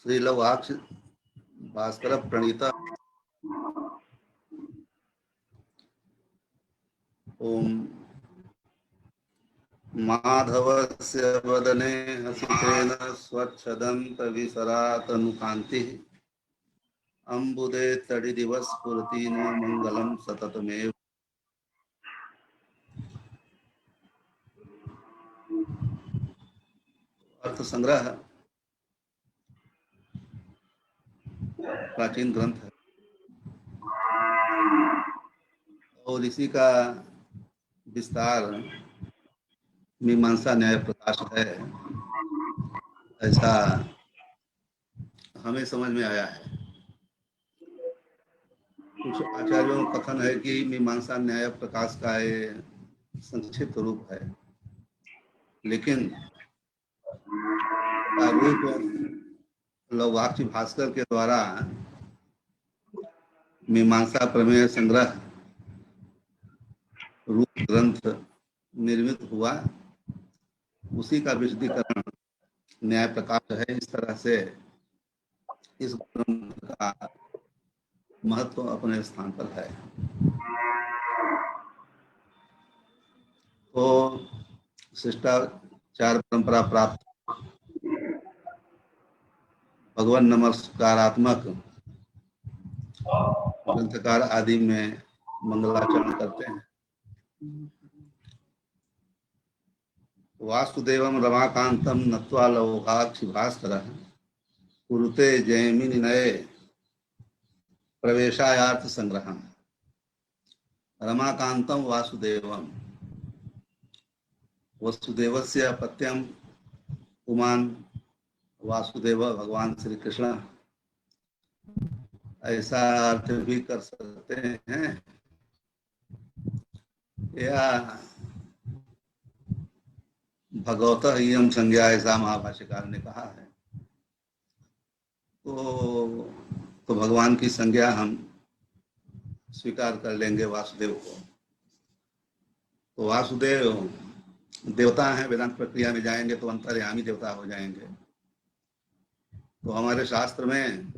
श्रीलवाक्ष भास्कर प्रणीता ओम माधवस्य वदने हसितेन स्वच्छदन्तविसरातनुकान्तिः अम्बुदे तडिदिवस्फुरति नो मङ्गलं सततमेव। अर्थ संग्रह प्राचीन ग्रंथ है और इसी का विस्तार मीमांसा न्याय प्रकाश है, ऐसा हमें समझ में आया है। कुछ आचार्यों का कथन है कि मीमांसा न्याय प्रकाश का ये संक्षिप्त रूप है, लेकिन रूप लवाक्ष भास्कर के द्वारा मीमांसा प्रमेय संग्रह रूप ग्रंथ निर्मित हुआ, उसी का विशदीकरण न्याय प्रकाश है। इस तरह से इस ग्रंथ का महत्व अपने स्थान पर है। तो शिष्टाचार परंपरा प्राप्त भगवान नमस्कारात्मक ग्रंथकार आदि में मंगलाचरण करते हैं। वासुदेवम रमाकांतम नत्वा लौकाक्षि भास्करः कुरुते जयमिनि नये प्रवेशायार्थ संग्रहम्। रमाकांतम वासुदेवम, वसुदेवस्य अपत्यम पुमान वासुदेव भगवान श्री कृष्ण, ऐसा अर्थ भी कर सकते हैं। या भगवतः इयं संज्ञा, ऐसा महाभाष्यकार ने कहा है। तो भगवान की संज्ञा हम स्वीकार कर लेंगे वासुदेव को। तो वासुदेव देवता हैं, वेदांत प्रक्रिया में जाएंगे तो अंतर्यामी देवता हो जाएंगे। तो हमारे शास्त्र में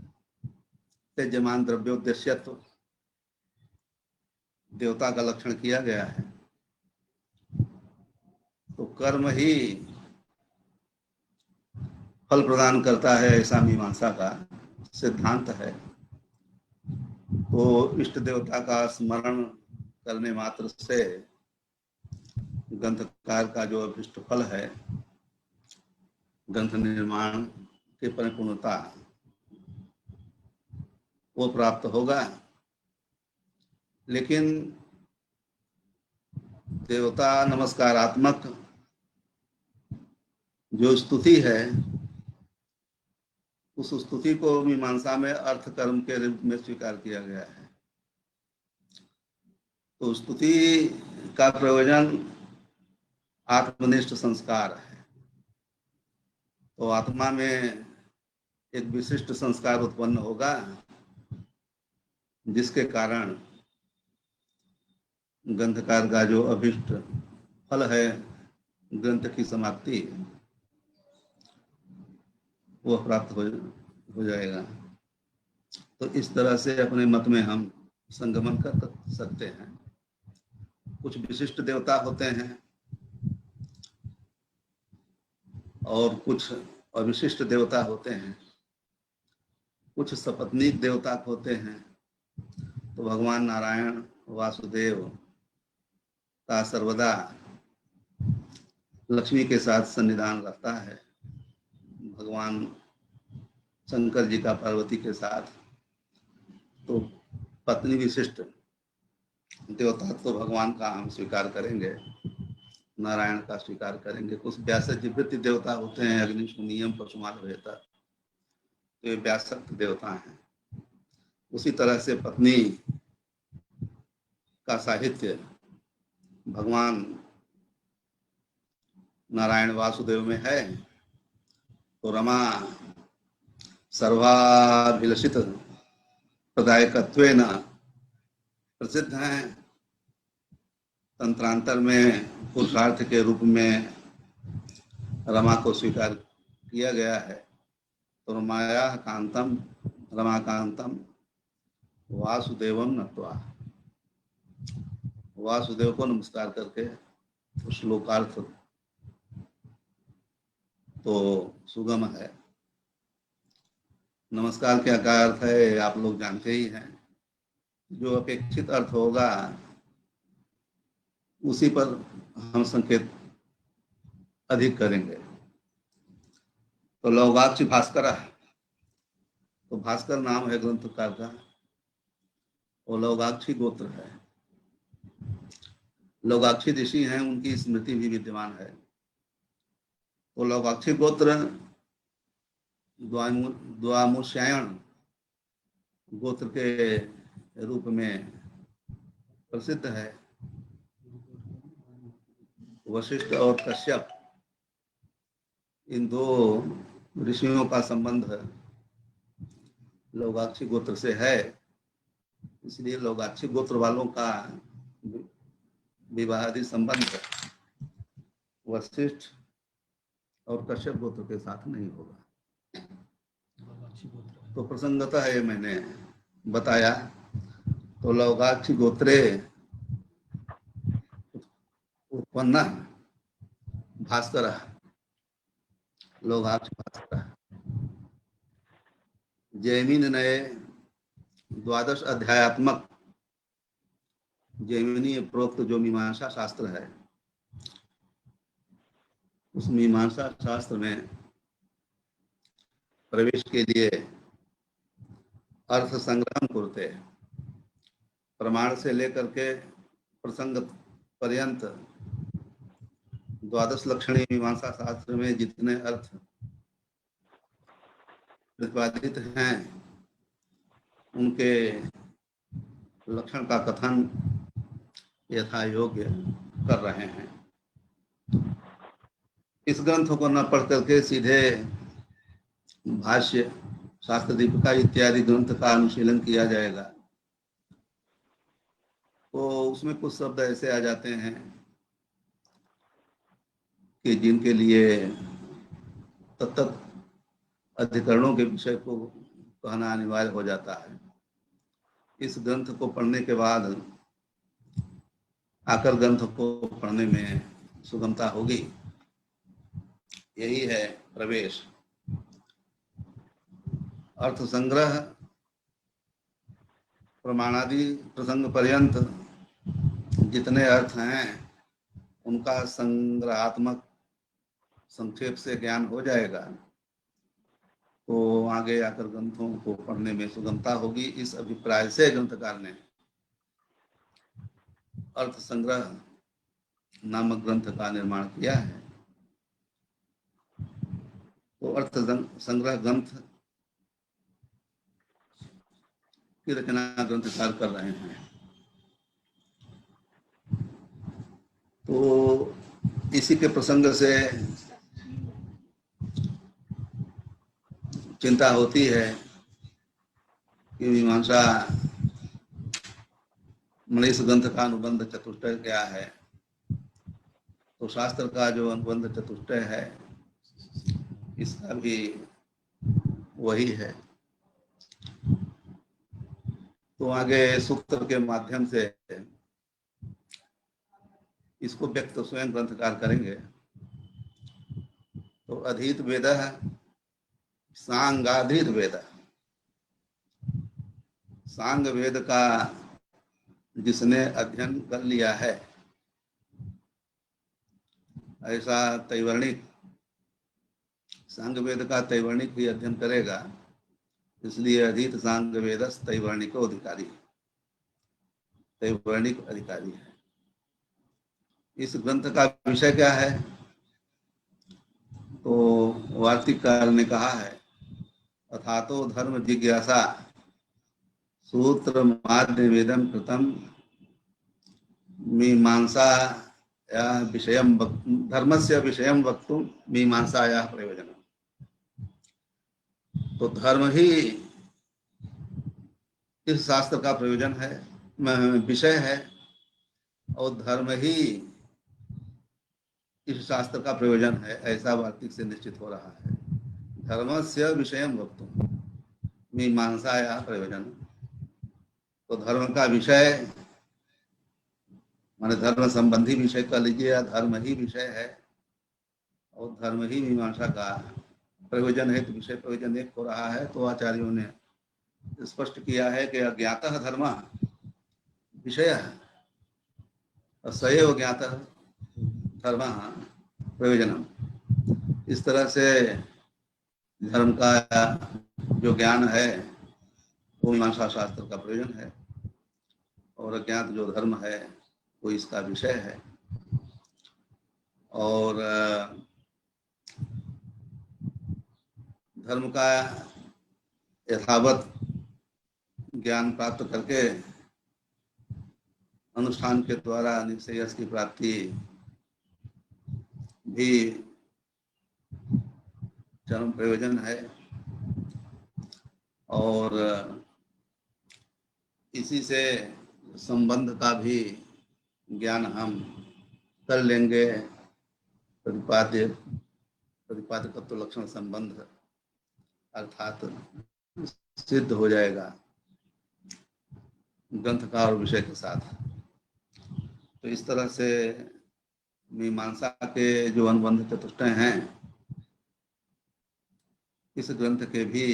त्यज्यमान द्रव्योद्देश्यत्व देवता का लक्षण किया गया है। तो कर्म ही फल प्रदान करता है, ऐसा मीमांसा का सिद्धांत है। तो इष्ट देवता का स्मरण करने मात्र से ग्रंथकार का जो अभिष्ट फल है, ग्रंथ निर्माण की परिपूर्णता, वो प्राप्त होगा। लेकिन देवता नमस्कारात्मक जो स्तुति है, उस स्तुति को मीमांसा में अर्थ कर्म के रूप में स्वीकार किया गया है। तो स्तुति का प्रयोजन आत्मनिष्ठ संस्कार है। तो आत्मा में एक विशिष्ट संस्कार उत्पन्न होगा, जिसके कारण ग्रंथकार का जो अभिष्ट फल है, ग्रंथ की समाप्ति, वह प्राप्त हो जाएगा। तो इस तरह से अपने मत में हम संगमन कर सकते हैं। कुछ विशिष्ट देवता होते हैं और कुछ अविशिष्ट देवता होते हैं, कुछ सपत्नीक देवता होते हैं। तो भगवान नारायण वासुदेव का सर्वदा लक्ष्मी के साथ सन्निधान रहता है, भगवान शंकर जी का पार्वती के साथ। तो पत्नी विशिष्ट देवता तो भगवान का हम स्वीकार करेंगे, नारायण का स्वीकार करेंगे। कुछ व्यासजिवृत्ति देवता होते हैं, अग्निष्ठ नियम पशुमाल रहता, तो ये व्यासक्त देवता हैं। उसी तरह से पत्नी का साहित्य भगवान नारायण वासुदेव में है। तो रमा सर्वाभिलषित प्रदायकत्वेन प्रसिद्ध हैं। तंत्रांतर में पुरुषार्थ के रूप में रमा को स्वीकार किया गया है। तो रमाया कांतम रमाकांतम वासुदेवम नत्वा, वासुदेव को नमस्कार करके श्लोकार्थ तो सुगम है। नमस्कार क्या का अर्थ है आप लोग जानते ही हैं। जो अपेक्षित अर्थ होगा उसी पर हम संकेत अधिक करेंगे। तो लौगाक्ष भास्कर, तो भास्कर नाम है ग्रंथकार का, वो लौगाक्षी गोत्र है। लौगाक्षी ऋषि हैं, उनकी स्मृति भी विद्यमान है। तो लौगाक्षी गोत्र द्वामुष्यायण गोत्र के रूप में प्रसिद्ध है। वशिष्ठ और कश्यप इन दो ऋषियों का संबंध लौगाक्षी गोत्र से है, इसलिए लौगाक्षी गोत्र वालों का विवाहादि संबंध वशिष्ठ और कश्यप गोत्र के साथ नहीं होगा। तो प्रसंगतः ये मैंने बताया। तो लौगाक्षी गोत्रे उत्पन्न भास्कर, लौगाक्ष भास्कर। जैमिन ने 12 अध्यायात्मक जैमिनी प्रोक्त जो मीमांसा शास्त्र है, उस मीमांसा शास्त्र में प्रवेश के लिए अर्थ संग्रह करते प्रमाण से लेकर के प्रसंग पर्यंत 12 लक्षणी मीमांसा शास्त्र में जितने अर्थ प्रतिपादित हैं उनके लक्षण का कथन यथा योग्य कर रहे हैं। इस ग्रंथ को न पढ़ करके सीधे भाष्य, शास्त्र दीपिका इत्यादि ग्रंथ का अनुशीलन किया जाएगा तो उसमें कुछ शब्द ऐसे आ जाते हैं कि जिनके लिए तत्त अधिकरणों के विषय को कहना अनिवार्य हो जाता है। इस ग्रंथ को पढ़ने के बाद आकर ग्रंथ को पढ़ने में सुगमता होगी। यही है प्रवेश। अर्थ संग्रह प्रमाणादि प्रसंग पर्यंत जितने अर्थ हैं उनका संग्रहात्मक संक्षेप से ज्ञान हो जाएगा तो आगे आकर ग्रंथों को पढ़ने में सुगमता होगी। इस अभिप्राय से ग्रंथकार ने अर्थ संग्रह नामक ग्रंथ का निर्माण किया है। तो अर्थ संग्रह ग्रंथ की रचना ग्रंथकार कर रहे हैं। तो इसी के प्रसंग से चिंता होती है कि मीमांसा मनीष ग्रंथ का अनुबंध चतुष्टय क्या है। तो शास्त्र का जो अनुबंध चतुष्टय है इसका भी वही है। तो आगे सूत्र के माध्यम से इसको व्यक्त स्वयं ग्रंथकार करेंगे। तो अधीत वेद सांगाधीत वेद, सांग वेद का जिसने अध्ययन कर लिया है ऐसा तैवर्णिक, सांग वेद का तैवर्णिक भी अध्ययन करेगा, इसलिए अधीत सांग वेद तैवर्णिको अधिकारी, तैवर्णिक अधिकारी है। इस ग्रंथ का विषय क्या है तो वार्तिककार ने कहा है अथातो धर्म जिज्ञासा सूत्र माद्य वेदम कृतम मीमांसा या विषयम धर्मस्य विषयम वक्तुम मीमांसाया प्रयोजनम। तो धर्म ही इस शास्त्र का प्रयोजन है, विषय है, और धर्म ही इस शास्त्र का प्रयोजन है, ऐसा वार्तिक से निश्चित हो रहा है। धर्मस्य विषयं वक्तुं मीमांसायाः प्रयोजन। तो धर्म का विषय माने धर्म संबंधी विषय कह लीजिए या धर्म ही विषय है, और धर्म ही मीमांसा का प्रयोजन है। तो विषय प्रयोजन एक हो रहा है। तो आचार्यों ने स्पष्ट किया है कि अज्ञातः धर्म विषय है और सएव ज्ञातः धर्म प्रयोजनम। इस तरह से धर्म का जो ज्ञान है वो मीमांसा शास्त्र का प्रयोजन है, और अज्ञात जो धर्म है वो इसका विषय है। और धर्म का यथावत ज्ञान प्राप्त करके अनुष्ठान के द्वारा निश्रेयस की प्राप्ति भी चरम प्रयोजन है। और इसी से संबंध का भी ज्ञान हम कर लेंगे। प्रतिपादकत्व लक्षण संबंध अर्थात सिद्ध हो जाएगा ग्रंथकार और विषय के साथ। तो इस तरह से मीमांसा के जो अनुबंध चतुष्टय हैं इस ग्रंथ के भी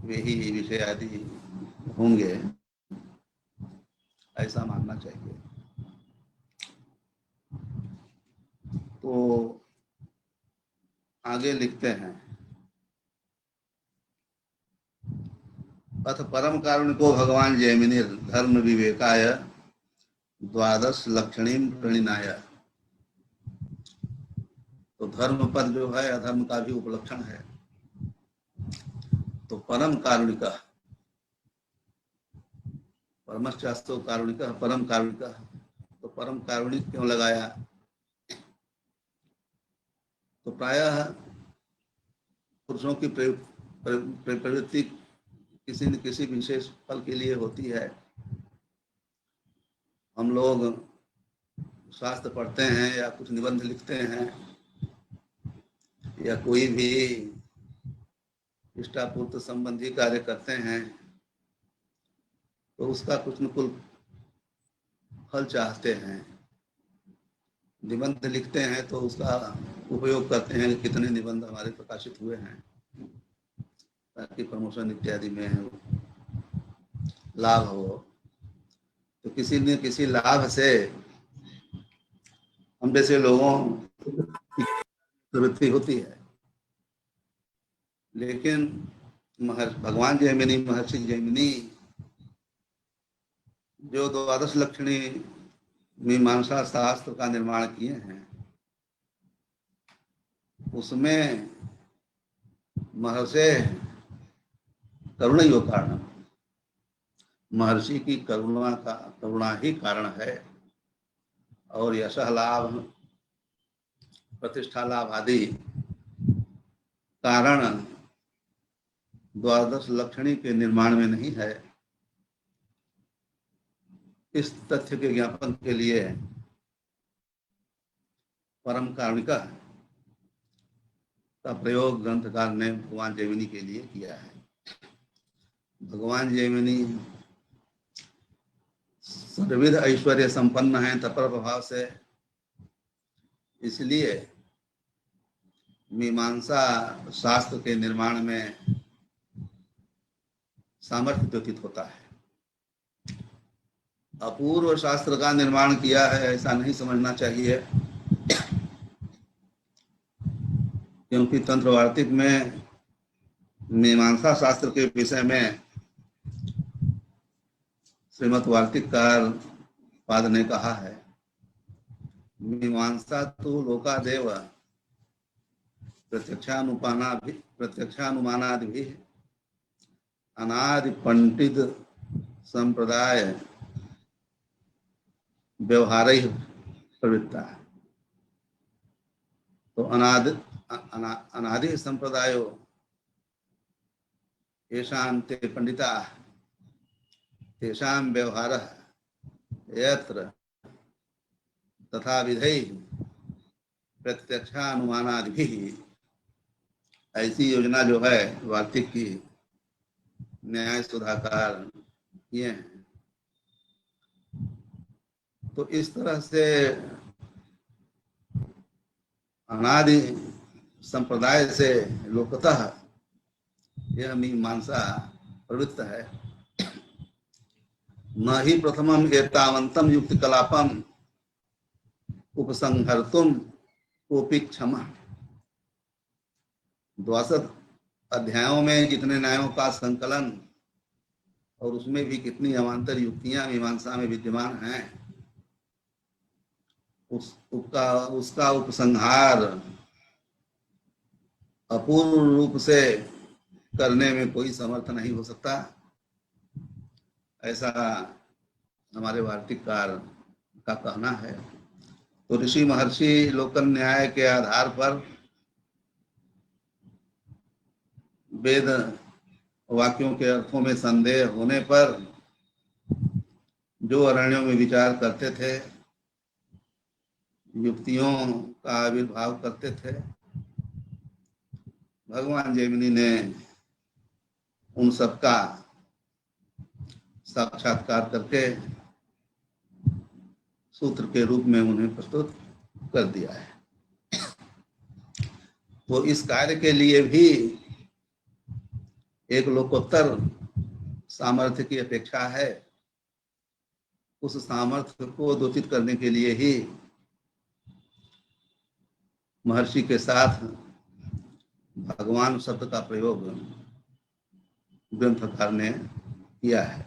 वे ही विषय आदि होंगे, ऐसा मानना चाहिए। तो आगे लिखते हैं, अथ परम कारुणिको भगवान जैमिनिर धर्म विवेकाय द्वादश लक्षणीम प्रणिनाय। तो धर्म पद जो है अधर्म का भी उपलक्षण है। तो परम कारुणिक, परमश्चास्तो कारुणिक, परम कारुणिक। तो परम कारुणिक क्यों लगाया? तो प्रायः पुरुषों की प्रवृत्ति किसी न किसी विशेष फल के लिए होती है। हम लोग शास्त्र पढ़ते हैं या कुछ निबंध लिखते हैं या कोई भी इष्टापूर्त संबंधी कार्य करते हैं तो उसका कुछ न कुछ फल चाहते हैं। निबंध लिखते हैं तो उसका उपयोग करते हैं कि कितने निबंध हमारे प्रकाशित हुए हैं, ताकि प्रमोशन इत्यादि में लाभ हो। तो किसी न किसी लाभ से हम जैसे लोगों की प्रवृत्ति होती है। लेकिन भगवान जैमिनी, महर्षि जैमिनी जो द्वादश लक्षणी मीमांसा शास्त्र का निर्माण किए हैं उसमें महर्षि करुणैव कारण, महर्षि की करुणा ही कारण है। और यश लाभ, प्रतिष्ठा लाभ आदि कारण द्वादश लक्षणी के निर्माण में नहीं है। इस तथ्य के ज्ञापन के लिए परम कारुणिका का प्रयोग ग्रंथकार ने भगवान जैमिनी के लिए किया है। भगवान जैमिनी सर्वविध ऐश्वर्य संपन्न है तपर प्रभाव से, इसलिए मीमांसा शास्त्र के निर्माण में सामर्थ्य व्यतीत होता है। अपूर्व शास्त्र का निर्माण किया है ऐसा नहीं समझना चाहिए, क्योंकि तंत्र वार्तिक में मीमांसा शास्त्र के विषय में श्रीमद् वार्तिककार पाद ने कहा है, मीमांसा तो लोकादेव प्रत्यक्षानुमानादि भी अनादि पंडित संप्रदाय व्यवहार प्रवृत्ता है। तो अनादि संप्रदायो येषां ते पंडिता तेषां व्यवहारः यत्र तथा विधैः प्रत्यक्षानुमानादि भी, ऐसी योजना जो है वार्तिक की न्याय सुधाकार किए हैं। तो इस तरह से अनादि संप्रदाय से लोकतः यह मीमांसा प्रवृत्त है। न ही प्रथमम एतावंतम युक्त कलापम उपसंहर्तुम कोपि क्षमा। 62 अध्यायों में जितने न्यायों का संकलन और उसमें भी कितनी अवान्तर युक्तियां मीमांसा में विद्यमान हैं, उसका उपसंहार अपूर्ण रूप से करने में कोई समर्थ नहीं हो सकता, ऐसा हमारे वार्तिककार का कहना है। तो ऋषि महर्षि लोकन न्याय के आधार पर वेद वाक्यों के अर्थों में संदेह होने पर जो अरण्यों में विचार करते थे, युक्तियों का आविर्भाव करते थे, भगवान जैमिनी ने उन सबका साक्षात्कार करके सूत्र के रूप में उन्हें प्रस्तुत कर दिया है। तो इस कार्य के लिए भी एक लोकोत्तर सामर्थ्य की अपेक्षा है। उस सामर्थ्य को दूषित करने के लिए ही महर्षि के साथ भगवान शब्द का प्रयोग ग्रंथकार ने किया है।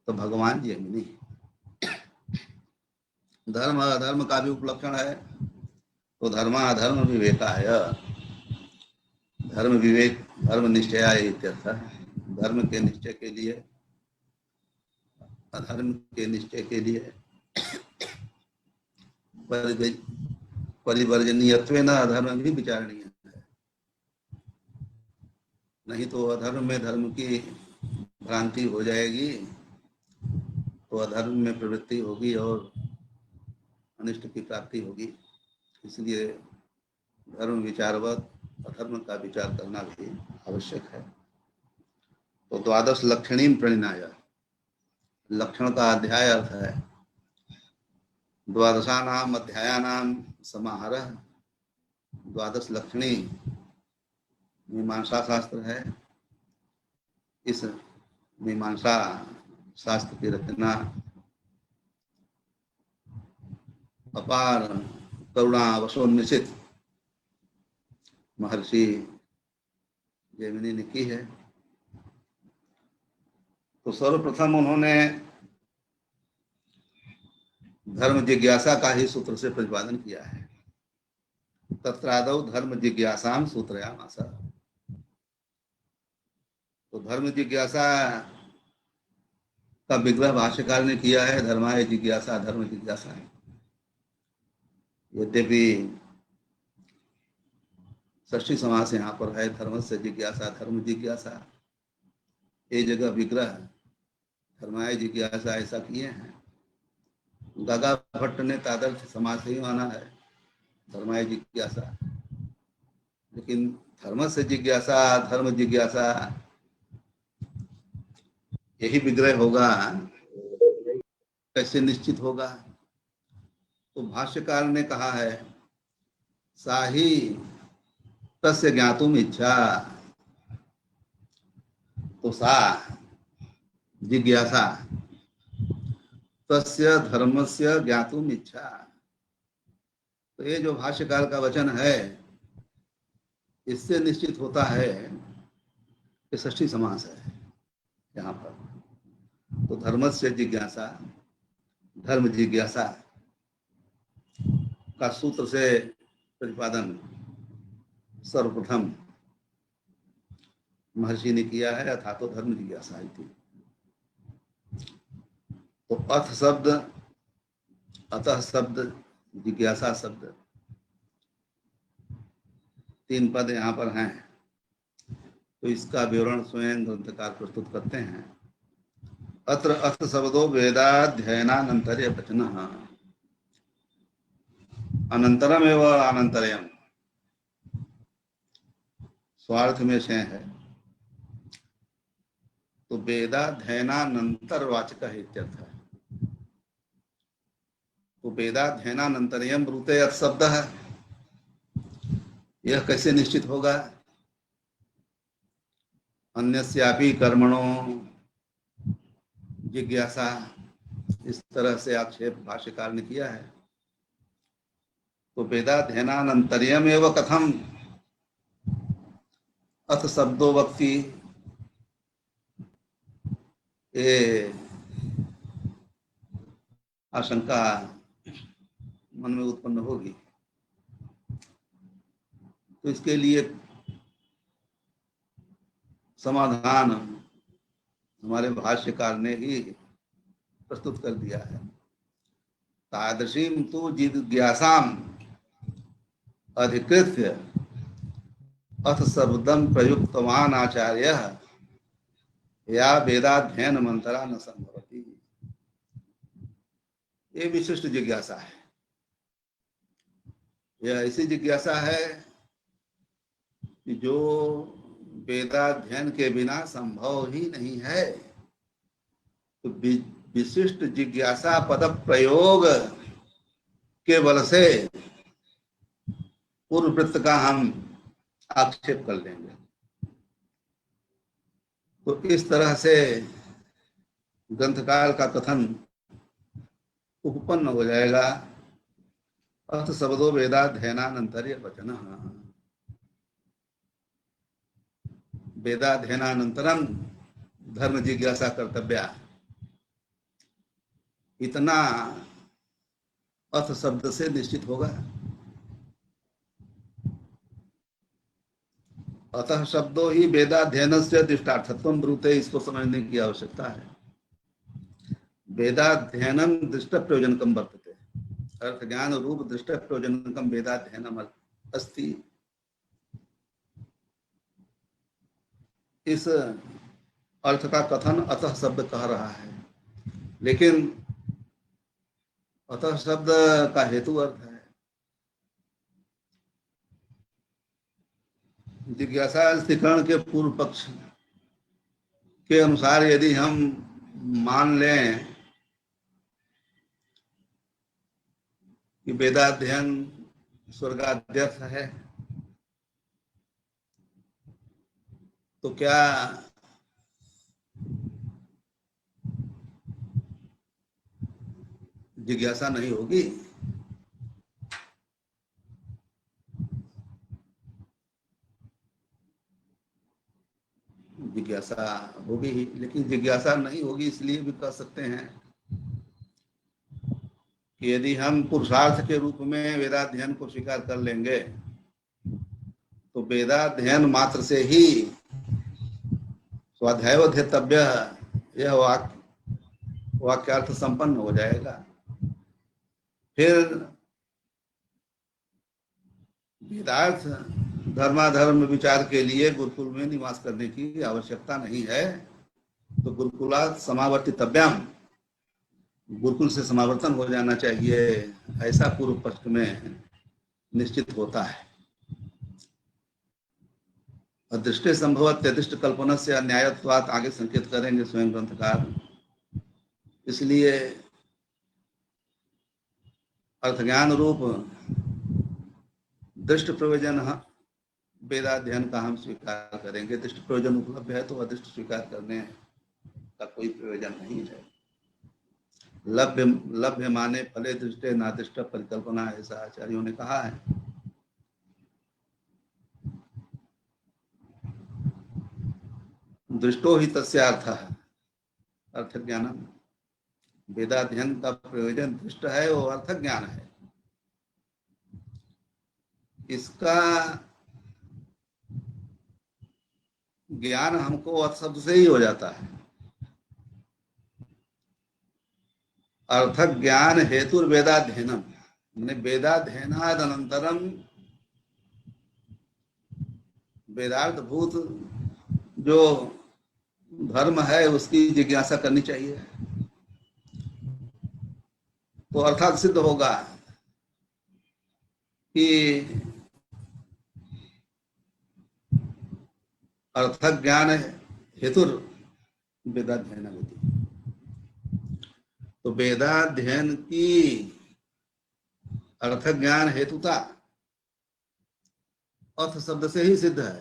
तो भगवान जैमिनी, धर्म अधर्म का भी उपलक्षण है। तो धर्मा अधर्म विवेकाय, धर्म विवेक धर्म निश्चयाय इत्यर्थ। धर्म के निश्चय के लिए, अधर्म के निश्चय के लिए परिवर्जनीयत्वेन अधर्म भी विचारणीय है। नहीं तो अधर्म में धर्म की भ्रांति हो जाएगी, तो अधर्म में प्रवृत्ति होगी और अनिष्ट की प्राप्ति होगी। इसलिए धर्म विचारवत अधर्म का विचार करना भी आवश्यक है। तो 12 लक्षणीम प्रणिनाय, लक्षण का अध्याय अर्थ है 12 अध्यायानाम समाहारः। 12 लक्षणी मीमांसा शास्त्र है। इस मीमांसा शास्त्र की रचना अपार करुणावशोन्निशित महर्षि जैमिनी ने की है। तो सर्वप्रथम उन्होंने धर्म जिज्ञासा का ही सूत्र से प्रतिपादन किया है। तत्रादौ धर्म जिज्ञासाम सूत्रयामास। तो धर्म जिज्ञासा का विग्रह भाष्यकार ने किया है, धर्माय जिज्ञासा धर्म जिज्ञासा है। यद्यपि षष्ठी समास यहाँ पर है, धर्म से जिज्ञासा धर्म जिज्ञासा, ये जगह विग्रह धर्माय जिज्ञासा ऐसा किए हैं। दादा भट्ट ने तादर्थ समास ही माना है, धर्माय जिज्ञासा। लेकिन धर्म से जिज्ञासा धर्म जिज्ञासा यही विग्रह होगा, कैसे निश्चित होगा? तो भाष्यकार ने कहा है साही तस्य ज्ञातुम इच्छा। तो सा जिज्ञासा तस्य धर्मस्य ज्ञातुम इच्छा। तो ये जो भाष्यकार का वचन है, इससे निश्चित होता है कि षष्ठी समास है यहाँ पर। तो धर्मस्य जिज्ञासा धर्म जिज्ञासा का सूत्र से प्रतिपादन सर्वप्रथम महर्षि ने किया है, अथा तो धर्म जिज्ञासा थी। तो अथ शब्द, अतः शब्द, जिज्ञासा शब्द, 3 पद यहाँ पर हैं। तो इसका विवरण स्वयं ग्रंथकार प्रस्तुत करते हैं। अत्र अथ शब्दो वेदाध्ययनानंतर्य वचनः। अनंतरम एवं अनंतरयम, स्वार्थ में से है, तो वेदाध्ययनानंतर वाचक इत्यर्थ है। तो वेदाध्ययनानंतरयम ब्रूते यत् शब्द है, यह कैसे निश्चित होगा? अन्यस्यापि कर्मणों जिज्ञासा, इस तरह से आक्षेप भाष्यकार ने किया है। तो वेदाध्ययनानंतर्यम एवं कथम अथ शब्दो वक्ति, ये आशंका मन में उत्पन्न होगी। तो इसके लिए समाधान हमारे भाष्यकार ने ही प्रस्तुत कर दिया है। तादृशीं तु जिज्ञासाम् अधिकृत्य अथ शब्दं प्रयुक्तवान् आचार्यः या वेदाध्ययन मंतरा न संभवति। ये विशिष्ट जिज्ञासा है। यह ऐसी जिज्ञासा है कि जो वेदाध्ययन के बिना संभव ही नहीं है। तो विशिष्ट जिज्ञासा पद प्रयोग के बल से पूर्व वृत्त का हम आक्षेप कर लेंगे। तो इस तरह से ग्रंथकार का कथन उपपन्न हो जाएगा। अथ शब्दो वेदाध्ययनानंतर्य वचन, वेदाध्ययनानंतरम धर्म जिज्ञासा कर्तव्या, इतना अथ शब्द से निश्चित होगा। अतः शब्दों ही वेदाध्ययन से दृष्टार्थत्व ब्रूते, इसको समझने की आवश्यकता है। वेदाध्ययनम दृष्ट प्रयोजनकम वर्तते, अर्थ ज्ञान रूप दृष्ट प्रयोजनकम वेदाध्ययनम अस्ति। इस अर्थ का कथन अतः शब्द कह रहा है, लेकिन अतः शब्द का हेतु अर्थ है। जिज्ञासा स्थिकरण के पूर्व पक्ष के अनुसार यदि हम मान लें कि वेदाध्ययन स्वर्गाध्यर्थ है, तो क्या जिज्ञासा नहीं होगी? जिज्ञासा होगी ही, लेकिन जिज्ञासा नहीं होगी इसलिए भी कह सकते हैं कि यदि हम पुरुषार्थ के रूप में वेदाध्ययन को स्वीकार कर लेंगे तो वेदाध्ययन मात्र से ही स्वाध्यायोध्येतव्य यह वाक्यार्थ संपन्न हो जाएगा। फिर वेदार्थ धर्माधर्म विचार के लिए गुरुकुल में निवास करने की आवश्यकता नहीं है। तो गुरुकुलात् समावर्तितव्यम, गुरुकुल से समावर्तन हो जाना चाहिए, ऐसा पूर्व पक्ष में निश्चित होता है। अदृष्टे संभवत यदिष्ट कल्पना से अन्यायत्वात् आगे संकेत करेंगे स्वयं ग्रंथकार। इसलिए अर्थ ज्ञान रूप दृष्ट प्रयोजन वेदाध्ययन का हम स्वीकार करेंगे। दृष्ट प्रयोजन उपलब्ध है तो अदृष्ट स्वीकार करने का कोई प्रयोजन नहीं है। लभ्य माने फले दृष्टे नादृष्ट परिकल्पना, ऐसा आचार्यों ने कहा है। दृष्टो ही तस्यार्थ है, अर्थ ज्ञानम। वेदाध्ययन का प्रयोजन दृष्ट है, वो अर्थ ज्ञान है। इसका ज्ञान हमको अर्थ शब्द से ही हो जाता है। अर्थ ज्ञान हेतु वेदाध्ययनम, मैंने वेदाध्ययनाद अनंतरम वेदार्थ भूत जो धर्म है उसकी जिज्ञासा करनी चाहिए, तो अर्थात सिद्ध होगा कि अर्थ ज्ञान हेतु वेदाध्ययन होती, तो वेदाध्ययन की अर्थ ज्ञान हेतुता अर्थ शब्द से ही सिद्ध है।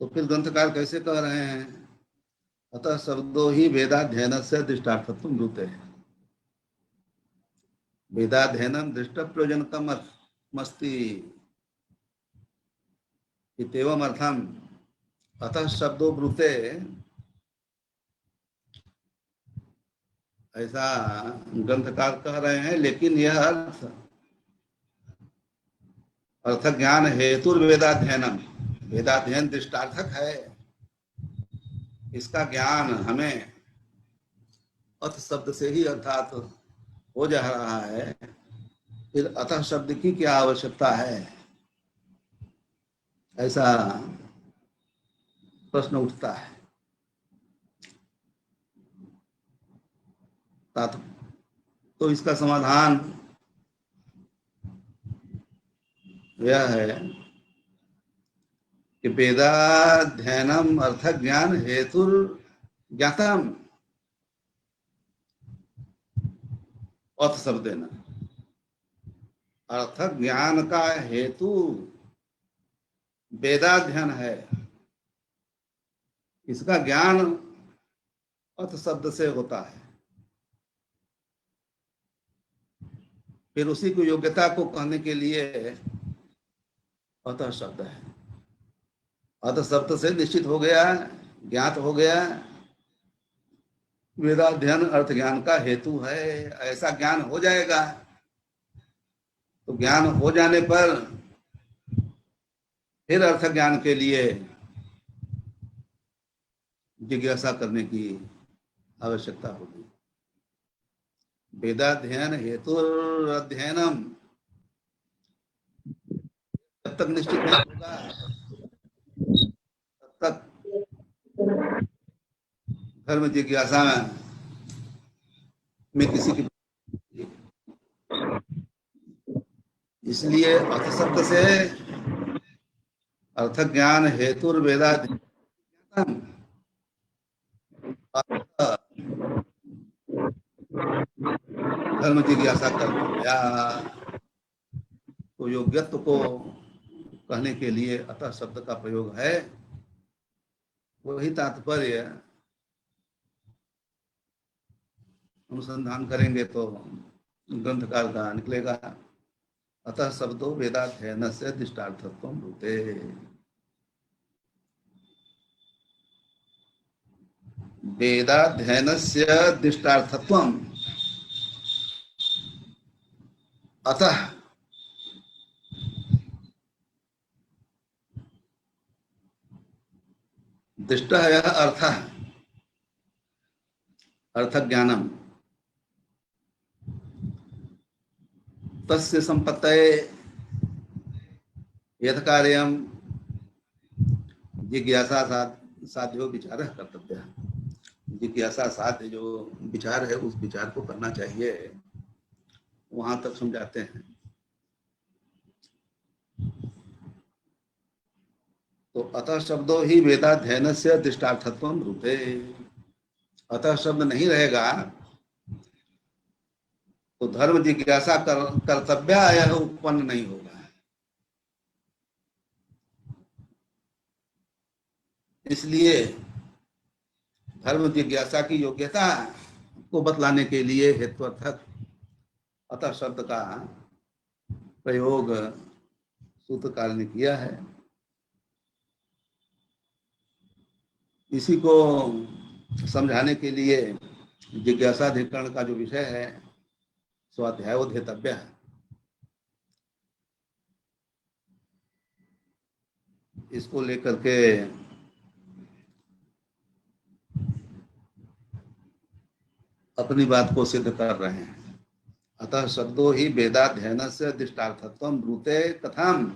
तो फिर ग्रंथकार कैसे कह रहे हैं, अतः शब्दों ही वेदाध्ययन से दृष्टार्थत्व ब्रूते है। वेदाध्ययनम दृष्ट प्रयोजनकम मस्ति इत्येवम् अर्थम अतः शब्दों ब्रूते, ऐसा ग्रंथकार कह रहे हैं। लेकिन यह अर्थ ज्ञान हेतु वेदाध्ययनम, वेदाध्ययन दृष्टार्थक है, इसका ज्ञान हमें अर्थ शब्द से ही अर्थात हो जा रहा है। फिर अतः शब्द की क्या आवश्यकता है, ऐसा प्रश्न उठता है। तो इसका समाधान यह है कि वेदाध्ययनम अर्थ ज्ञान हेतु ज्ञातम अर्थ शब्देन, अर्थ ज्ञान का हेतु वेदाध्ययन है, इसका ज्ञान अर्थ शब्द से होता है। फिर उसी को योग्यता को कहने के लिए अतः शब्द है। अतः शब्द से निश्चित हो गया, ज्ञात हो गया, वेदाध्ययन अर्थ ज्ञान का हेतु है, ऐसा ज्ञान हो जाएगा। तो ज्ञान हो जाने पर फिर अर्थ ज्ञान के लिए जिज्ञासा करने की आवश्यकता होगी। वेदाध्ययन हेतु अध्ययनम जब तक निश्चित नहीं होगा तब तक धर्म जिज्ञासा में किसी की, इसलिए अर्थ शब्द से अर्थ ज्ञान हेतु वेदाध्ययन धर्म जिज्ञासा कर या तो योग्यत्व को कहने के लिए अतः शब्द का प्रयोग है। वही तात्पर्य अनुसंधान करेंगे तो ग्रंथकार का निकलेगा, अतः शब्दों वेदाध्ययन से दृष्टार्थत्व ब्रूते। वेदाध्ययन से दृष्टार्थत्व अतः दृष्ट है अर्थ, अर्थ ज्ञानम तस्य संपत्तये यथ कार्यम जिज्ञासा साध्यो विचार कर्तव्य। जिज्ञासा साध्य जो विचार है उस विचार को करना चाहिए, वहां तक समझाते हैं। तो अतः शब्दों ही वेदाध्ययन से दृष्टार्थत्व रूपे, अतः शब्द नहीं रहेगा तो धर्म जिज्ञासा कर्तव्य यह उत्पन्न नहीं होगा। इसलिए धर्म जिज्ञासा की योग्यता को बतलाने के लिए हेत्वर्थक अतः शब्द का प्रयोग सूत्रकार ने किया है। इसी को समझाने के लिए जिज्ञासाधिकरण का जो विषय है स्वाध्यायोध्येतव्य है। इसको लेकर के अपनी बात को सिद्ध कर रहे हैं। अतः शब्दों ही वेदाध्ययन से दृष्टार्थत्व ब्रूते कथम,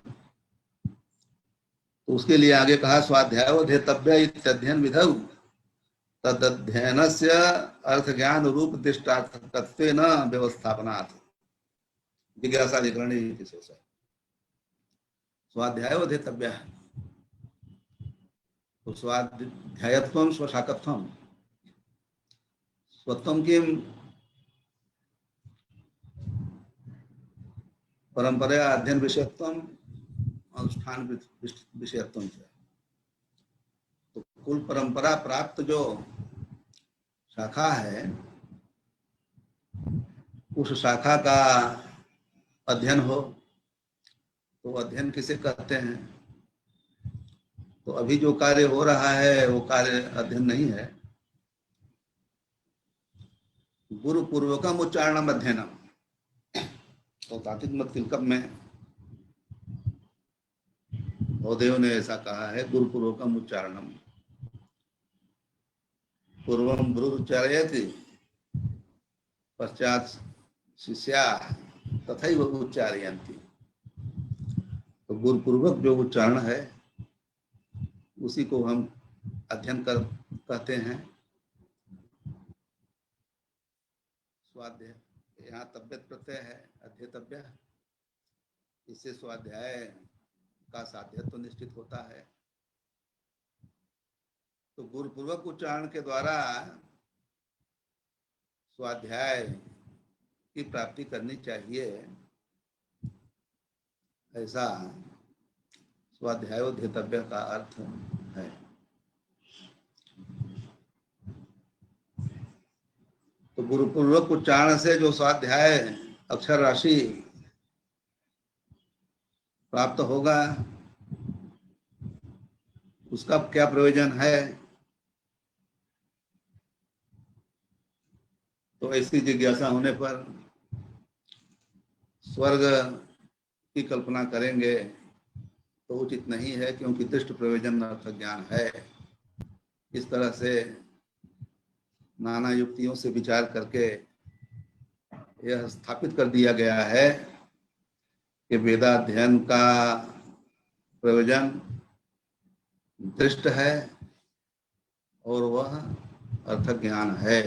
तो उसके लिए आगे कहा स्वाध्यायोध्येतव्य इत्यध्ययन विधौ तदध्ययन से अर्थ ज्ञान रूप दृष्टार्थकत्वेन व्यवस्थापनात्। जिज्ञासाधिकरणे इति शेषः। स्वाध्यायोऽध्येतव्यः। तो स्वाध्यायत्वं स्वशाकत्वं स्वत्वं किं परंपरा अध्ययन विषयत्वं अनुष्ठान विषयत्वं च। तो कुल परंपरा प्राप्त जो शाखा है उस शाखा का अध्ययन हो तो अध्ययन किसे कहते हैं? तो अभी जो कार्य हो रहा है वो कार्य अध्ययन नहीं है। गुरु पूर्वकम उच्चारणम अध्ययनम। तो तात्विक मत तिलकम में भवदेव ने ऐसा कहा है, गुरु पूर्वकम उच्चारणम। पूर्वम गुरु उच्चारयति पश्चात शिष्या तथैव उच्चारयन्ति। तो गुरु पूर्वक जो उच्चारण है उसी को हम अध्ययन कर कहते हैं। स्वाध्याय, यहाँ तब्यत प्रत्यय है अध्येतव्य, इससे स्वाध्याय का साध्यत्व तो निश्चित होता है। तो गुरुपूर्वक उच्चारण के द्वारा स्वाध्याय की प्राप्ति करनी चाहिए, ऐसा स्वाध्यायोध्येतव्य का अर्थ है। तो गुरुपूर्वक उच्चारण से जो स्वाध्याय अक्षर राशि प्राप्त होगा उसका क्या प्रयोजन है? तो ऐसी जिज्ञासा होने पर स्वर्ग की कल्पना करेंगे तो उचित नहीं है, क्योंकि दृष्ट प्रयोजन अर्थ ज्ञान है। इस तरह से नाना युक्तियों से विचार करके यह स्थापित कर दिया गया है कि वेदाध्ययन का प्रयोजन दृष्ट है और वह अर्थ ज्ञान है।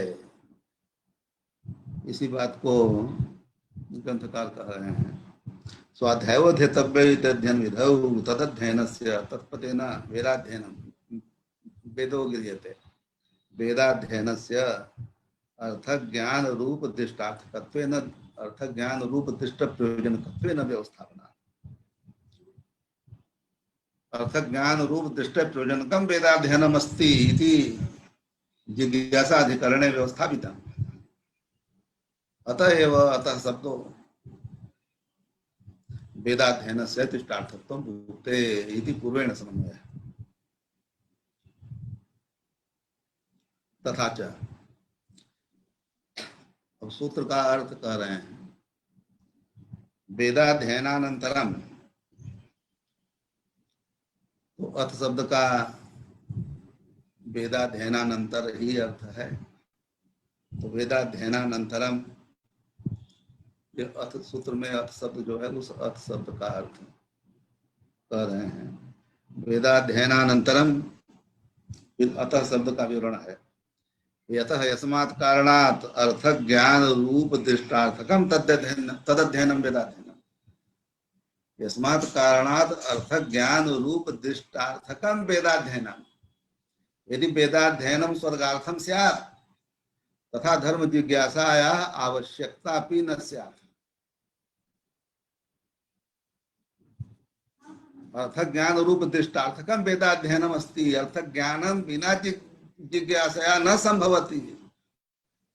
इसी बात को ग्रंथकार कह रहे हैं। स्वाध्यायोध्येतव्य अध्ययन विधौ तदध्ययनस्य तत्पतेन वेदाध्ययनम वेदो गृह्यते। वेदाध्ययनस्य अर्थ ज्ञान रूप दृष्टार्थकत्वेन अर्थ ज्ञान रूप दृष्ट प्रयोजनकत्वेन व्यवस्थापना। अर्थ ज्ञान रूप दृष्ट प्रयोजनकम वेदाध्ययनम अस्ति इति जिज्ञासाधिकरणे व्यवस्थापितम्। अतएव अतः शब्दो वेदाध्ययनस्य दृष्टार्थत्वं भुक्ते इति पूर्वेण समन्वयः। तथा च, अब सूत्र का अर्थ कह रहे हैं। वेदाध्ययनानंतरम, तो अर्थ शब्द का वेदाध्ययनानंतर ही अर्थ है। तो वेदाध्ययनानंतरम ये अर्थ सूत्र में अर्थ शब्द जो है उस अर्थ शब्द का अर्थ कह रहे हैं। वेदाध्ययनानंतरम अतः शब्द का विवरण है। यतः यस्मात् कारणात् अर्थ ज्ञान रूप दृष्टार्थकम तदध्ययनम वेदाध्ययनम। यस्मात् कारणात् अर्थ ज्ञान रूप दृष्टार्थकम वेदाध्ययनम। यदि वेदाध्ययनम स्वर्गार्थम स्यात् तथा धर्म जिज्ञासाया आवश्यकता अपि न स्यात्। अर्थ ज्ञान रूप दृष्टार्थकम वेदाध्ययनम अस्ति। अर्थ ज्ञानम बिना जिज्ञासया न संभवति।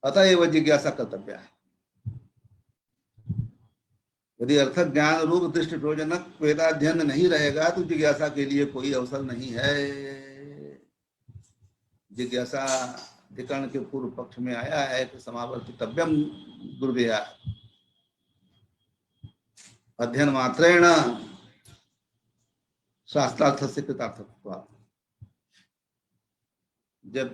अतएव जिज्ञासा कर्तव्य है। यदि अर्थ ज्ञान रूप दृष्टि प्रयोजनक वेदाध्ययन नहीं रहेगा तो जिज्ञासा के लिए कोई अवसर नहीं है। जिज्ञासा अधिकरण के पूर्व पक्ष में आया है कि समावर्तितव्यम गुरुदेया अध्ययन मात्रेण शास्त्रार्थ से कृतार्थत्वात्। जब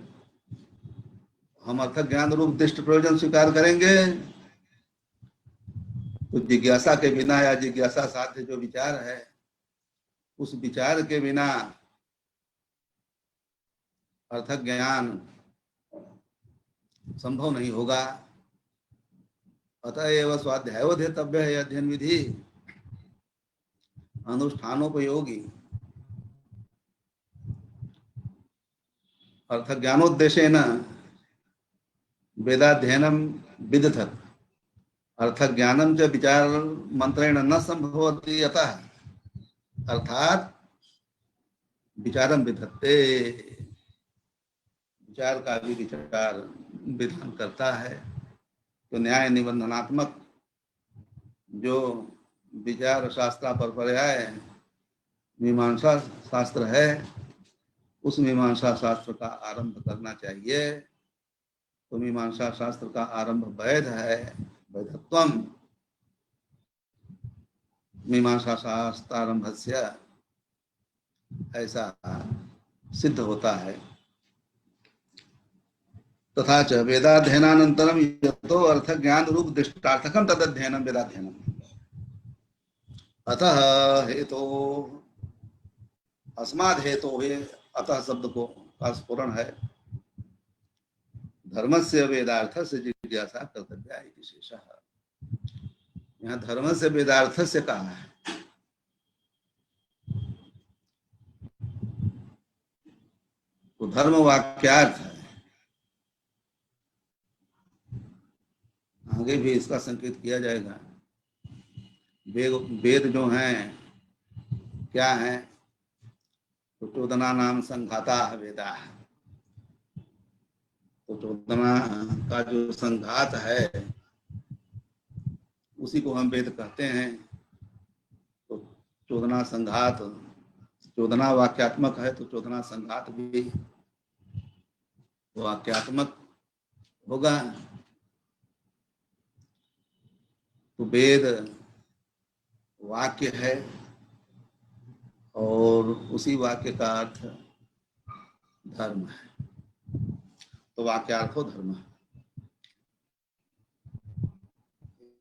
हम अर्थ ज्ञान रूप दृष्टि प्रयोजन स्वीकार करेंगे तो जिज्ञासा के बिना या जिज्ञासा साध्य जो विचार है उस विचार के बिना अर्थ ज्ञान संभव नहीं होगा। अतएव स्वाध्यायोध्येतव्य है अध्ययन विधि अनुष्ठानोपयोगी अर्थ ज्ञानोद्देशेन वेदाध्ययनम विदधत अर्थ ज्ञानम च विचार मंत्रेण न संभवति अतः अर्थात विचारम विधत्ते विचार का भी विचार विधान करता है। तो न्याय निबंधनात्मक जो विचार शास्त्र पर पर्याय मीमांसा शास्त्र है उस मीमांसा शास्त्र का आरंभ करना चाहिए। तो मीमांसा शास्त्र का आरंभ वैध है, वैधत्वम मीमांसा शास्त्रारंभस्य ऐसा सिद्ध होता है। तथा च वेदाध्ययनानंतरम यतो अर्थ ज्ञान रूप दृष्टार्थकम तदध्ययनम वेदाध्ययनम अतः हेतो अस्माद् हेतो है अतः शब्द को का स्फुरण है धर्म से वेदार्थ से जिज्ञासा कर्तव्य इति शेषः। यहाँ धर्म से वेदार्थ से कहा है। तो धर्म वाक्यार्थ है, आगे भी इसका संकेत किया जाएगा। वेद जो हैं क्या है, तो चोदना नाम संघाता वेदा, तो चोदना का जो संघात है उसी को हम वेद कहते हैं। तो चोदना संघात, चोदना वाक्यात्मक है तो चोदना संघात भी वाक्यात्मक होगा। तो वेद वाक्य है और उसी वाक्य का अर्थ धर्म है। तो वाक्यार्थो धर्म।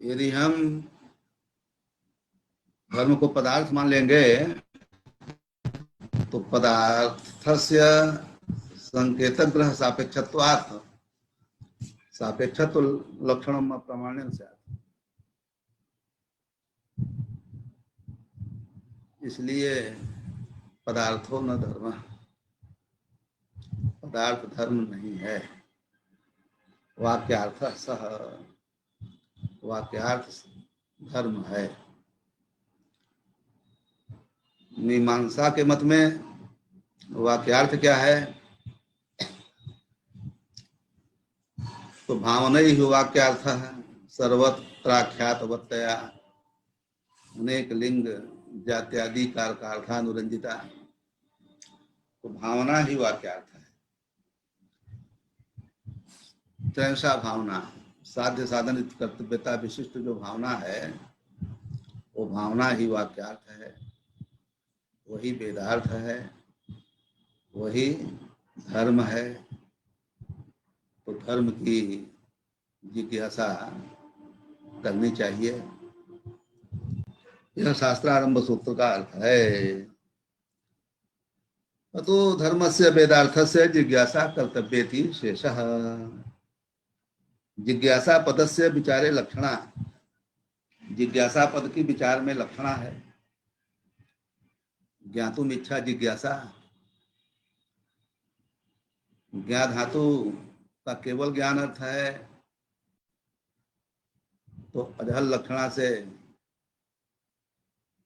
यदि हम धर्म को पदार्थ मान लेंगे तो पदार्थस्य संकेतक ग्रह सापेक्षत्वात् सापेक्षत्व लक्षणम प्रमाणेन स्यात्। इसलिए पदार्थो न धर्म, पदार्थ धर्म नहीं है। वाक्यार्थ सह, वाक्यार्थ धर्म है। मीमांसा के मत में वाक्यार्थ क्या है, तो भावना ही वाक्यार्थ है। सर्वत्राख्यातवत्तया अनेक लिंग जात्यादि कारकार्थानुरंजिता, तो भावना ही वाक्यार्थ है। त्रैसा भावना, साध्य साधन कर्तव्यता विशिष्ट जो भावना है वो भावना ही वाक्यार्थ है, वही वेदार्थ है, वही धर्म है। तो धर्म की जिज्ञासा करनी चाहिए, यह शास्त्रारंभ सूत्र का अर्थ है। तो धर्म से वेदार्थ से जिज्ञासा कर्तव्य थी शेषः। जिज्ञासा पद से विचारे लक्षणा, जिज्ञासा पद की विचार में लक्षणा है। ज्ञातुम इच्छा जिज्ञासा, ज्ञा धातु का केवल ज्ञान अर्थ है, तो अजहल लक्षणा से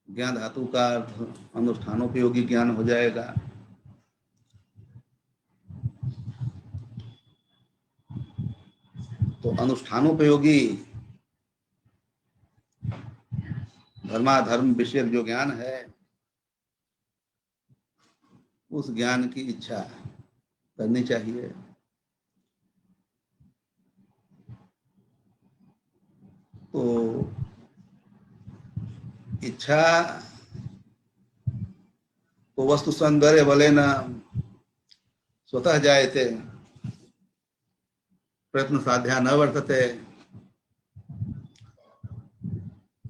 ज्ञान धातु का अर्थ अनुष्ठानोपयोगी ज्ञान हो जाएगा। तो अनुष्ठानोपयोगी धर्माधर्म विषयक जो ज्ञान है उस ज्ञान की इच्छा करनी चाहिए। तो इच्छा तो वस्तु सौंदर्य बले न स्वतः जायते, प्रयत्न साध्या न वर्तते।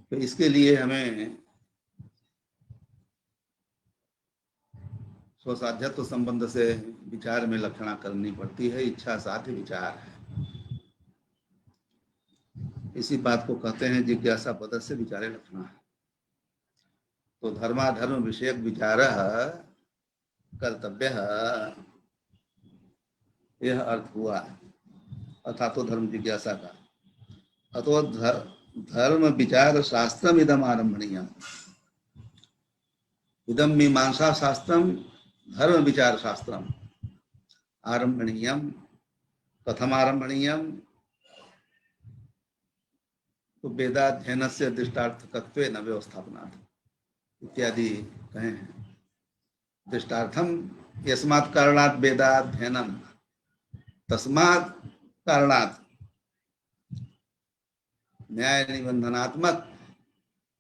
तो इसके लिए हमें स्वसाध्यत्व संबंध से विचार में लक्षणा करनी पड़ती है। इच्छा साध्य विचार है। इसी बात को कहते हैं जिज्ञासा पद से विचारे लक्षण। तो धर्माधर्म विषयक विचार कर्तव्य, यह अर्थ हुआ अर्थात तो धर्म जिज्ञासा का। अतो धर्म विचार शास्त्रम इदम आरंभणीयम, इदम मीमांसा शास्त्रम धर्म विचार शास्त्रम आरंभणीयम। कथम आरंभणीयम? तो वेदाध्ययन से दृष्टार्थकत्व न व्यवस्थापनात् इत्यादि कहे हैं। दृष्टार्थम यस्मात् कारणात् वेदाध्ययनम, तस्मात् कारणात् न्याय निबंधनात्मक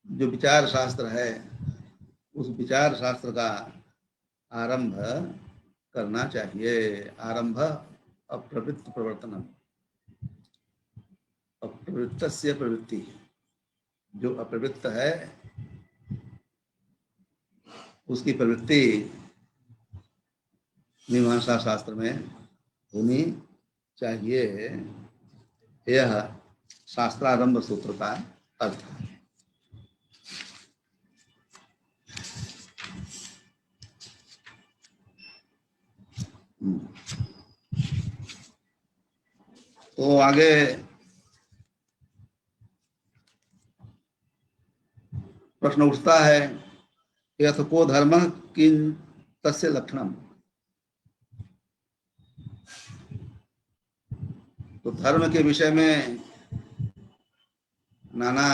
जो विचार शास्त्र है, उस विचार शास्त्र का आरंभ करना चाहिए। आरंभ अप्रवृत्त प्रवर्तनम, अप्रवृत्त से प्रवृत्ति, जो अप्रवृत्त है उसकी प्रवृत्ति मीमांसा शास्त्र में होनी चाहिए। यह शास्त्रारंभ सूत्र का अर्थ है। तो आगे प्रश्न उठता है, यथ को धर्म किं तस्य लक्षणम। तो धर्म के विषय में नाना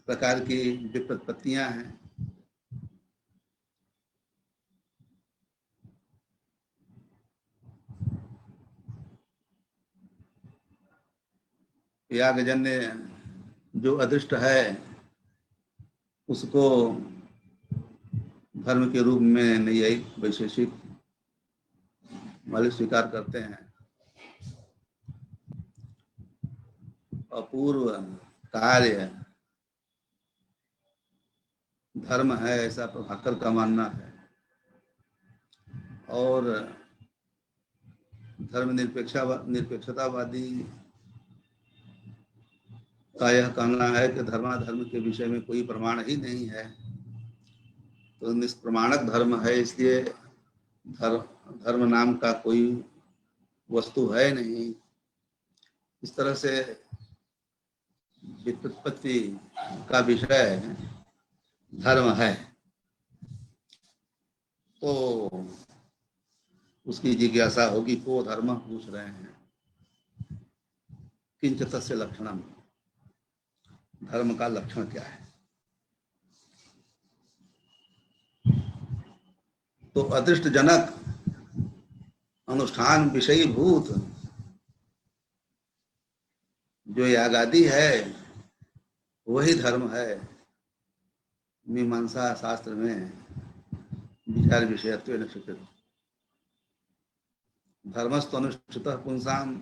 प्रकार की व्युत्पत्तियां हैं। यागजन्य जो अदृष्ट है उसको धर्म के रूप में नैयायिक वैशेषिक वाले स्वीकार करते हैं। अपूर्व कार्य धर्म है ऐसा प्रभाकर का मानना है, और धर्म निरपेक्षतावादी का यह कहना है कि धर्माधर्म के विषय में कोई प्रमाण ही नहीं है, तो निष्प्रमाणक धर्म है, इसलिए धर्म नाम का कोई वस्तु है नहीं। इस तरह से व्युत्पत्ति का विषय धर्म है। तो उसकी जिज्ञासा होगी, को धर्म पूछ रहे हैं, किंच तस्य लक्षणम, धर्म का लक्षण क्या है। तो अदृष्ट जनक अनुष्ठान विषयीभूत जो यागादि है वही धर्म है। मीमांसा शास्त्र में विचार विषयत्व न स्वीकृत। धर्मस्तु अनुष्ठितः पुंसाम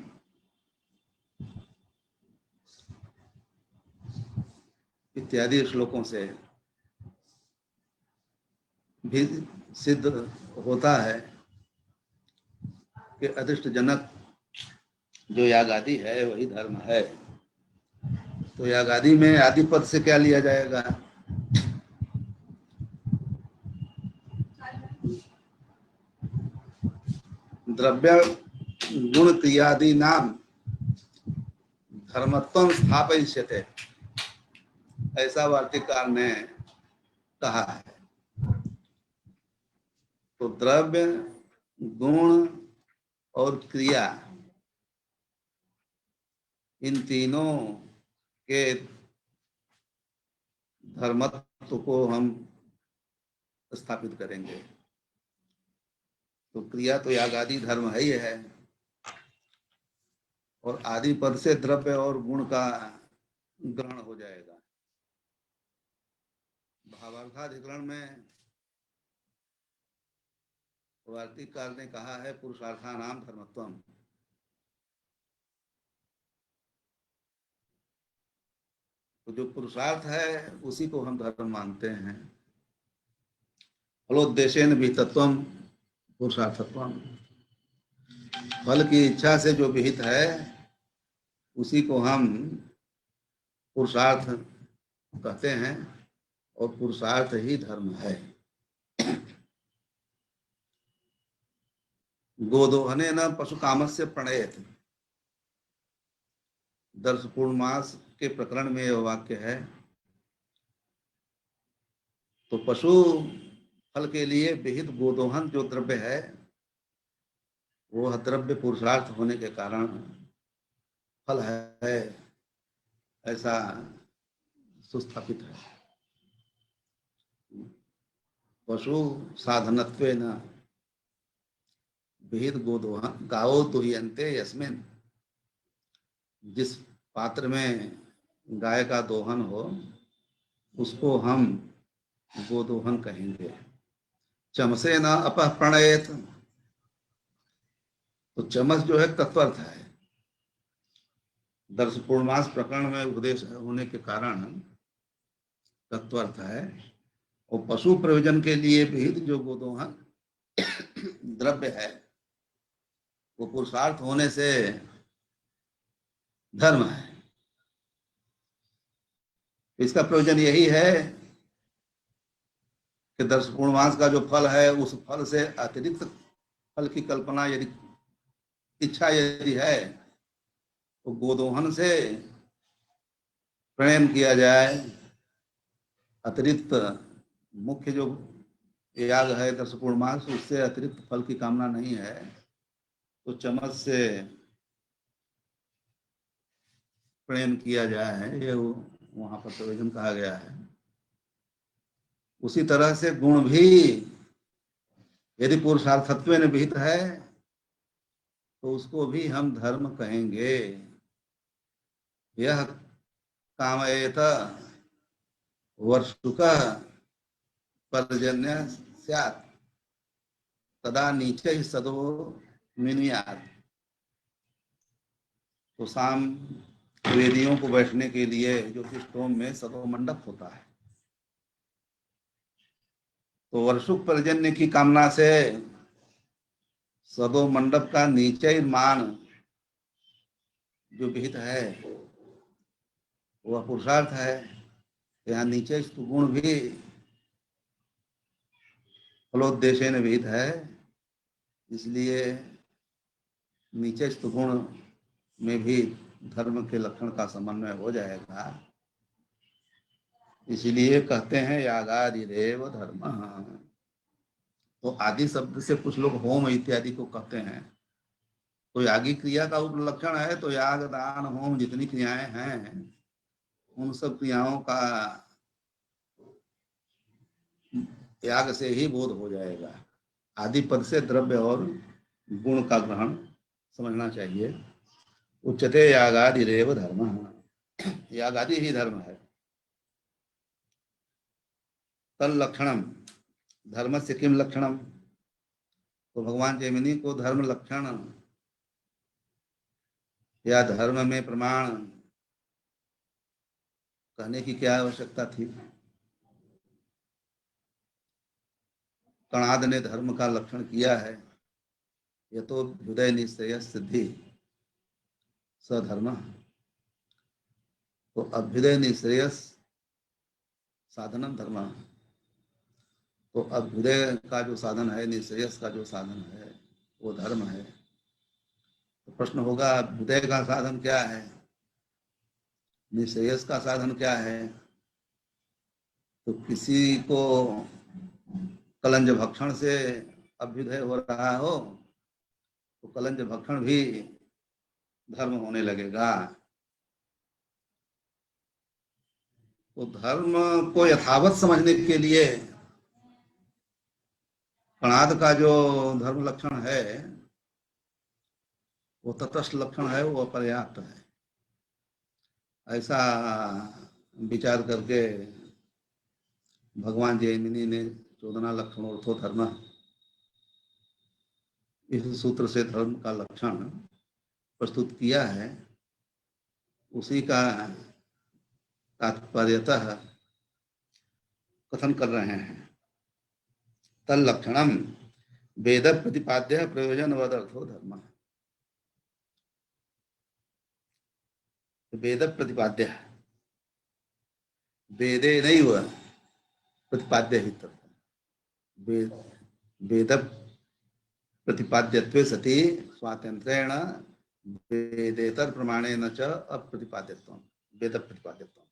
इत्यादि श्लोकों से भी सिद्ध होता है कि अदृष्ट जनक जो यागादि है वही धर्म है। तो यागादि में आदि पद से क्या लिया जाएगा? द्रव्य गुण क्रियादि नाम धर्मत्वं स्थापयिष्यते, ऐसा वार्तिककार ने कहा है। तो द्रव्य गुण और क्रिया इन तीनों के धर्मत्व को हम स्थापित करेंगे। तो क्रिया तो यागादि धर्म है ही है, और आदि पद से द्रव्य और गुण का ग्रहण हो जाएगा। भावार्थाधिकरण में वार्तिककार ने कहा है पुरुषार्थानाम धर्मत्वम। तो जो पुरुषार्थ है उसी को हम धर्म मानते हैं। फलोद्देशेन विहितत्वम पुरुषार्थत्वम, फल की इच्छा से जो विहित है उसी को हम पुरुषार्थ कहते हैं और पुरुषार्थ ही धर्म है। गोदोहने न पशु कामस्य प्रणयत, दर्श पूर्णमास के प्रकरण में यह वाक्य है। तो पशु फल के लिए विहित गोदोहन जो द्रव्य है, वो द्रव्य पुरुषार्थ होने के कारण फल है, ऐसा सुस्थापित है। पशु साधनत्वेन विहित गोदोहन गावो दुह्यन्ते यस्मिन्, जिस पात्र में गाय का दोहन हो उसको हम गोदोहन कहेंगे। चमसे न अपह प्रणयत, तो चमस जो है तत्वर्थ है। दर्श पूर्णमास प्रकरण में उपदेश होने के कारण तत्वर्थ है। और पशु प्रयोजन के लिए विहित जो गोदोहन द्रव्य है वो पुरुषार्थ होने से धर्म है। इसका प्रयोजन यही है कि दर्श पूर्णमास का जो फल है उस फल से अतिरिक्त फल की कल्पना यदि इच्छा यदि है तो गोदोहन से प्रणयन किया जाए। अतिरिक्त मुख्य जो याग है दर्श पूर्णमास, उससे अतिरिक्त फल की कामना नहीं है, तो चमच से प्रणयन किया जाए, ये वहां पर प्रयोजन कहा गया है। उसी तरह से गुण भी यदि पुरुषार्थत्व में विहित है तो उसको भी हम धर्म कहेंगे। यह कामयेत वर्षुक पर्जन्य स्यात् तदा नीचे सदो मिनुयात्। तो शाम वेदियों को बैठने के लिए ज्योतिषोम में सदो मंडप होता है। तो वर्षुक पर्जन्य की कामना से सदो मंडप का नीचे मान जो विहित है वह पुरुषार्थ है। यहाँ नीचे गुण भी फलोद्देश्य ने विहित है, इसलिए नीचे गुण में भी धर्म के लक्षण का समन्वय हो जाएगा। इसलिए कहते हैं यागादिरेव धर्म। तो आदि शब्द से कुछ लोग होम इत्यादि को कहते हैं। तो यागी क्रिया का उपलक्षण है, तो याग दान होम जितनी क्रियाएं हैं उन सब क्रियाओं का याग से ही बोध हो जाएगा। आदि पद से द्रव्य और गुण का ग्रहण समझना चाहिए। उच्चते यागादिरेव धर्म, यागादि ही धर्म है। तल लक्षणम, धर्म से किम लक्षणम, तो भगवान जैमिनी को धर्म लक्षण या धर्म में प्रमाण कहने की क्या आवश्यकता थी। कणाद ने धर्म का लक्षण किया है, यह तो हृदय निश्चय सिद्धि सधर्म। तो अभ्युदय निश्चय साधनम धर्म, तो अभ्युदय का जो साधन है, निश्चयस का जो साधन है वो धर्म है। तो प्रश्न होगा अभ्युदय का साधन क्या है, निश्चयस का साधन क्या है। तो किसी को कलंज भक्षण से अभ्युदय हो रहा हो तो कलंज भक्षण भी धर्म होने लगेगा। तो धर्म को यथावत समझने के लिए कणाद का जो धर्म लक्षण है वो तटस्थ लक्षण है, वो अपर्याप्त है। ऐसा विचार करके भगवान जैमिनी ने 14 लक्षणोर्थो धर्म, इस सूत्र से धर्म का लक्षण प्रस्तुत किया है। उसी का तात्पर्यतः कथन कर रहे हैं। तल लक्षणम वेद प्रतिपाद्य प्रयोजन वदर्थो धर्म, वेद प्रतिपाद्य वेदे नैव प्रतिपाद्य ही वेद वेद प्रतिपाद्यत्वे सति स्वातंत्र्येण वेदेतर प्रमाणेन च अप्रतिपाद्यत्वम् वेद प्रतिपाद्यत्वम्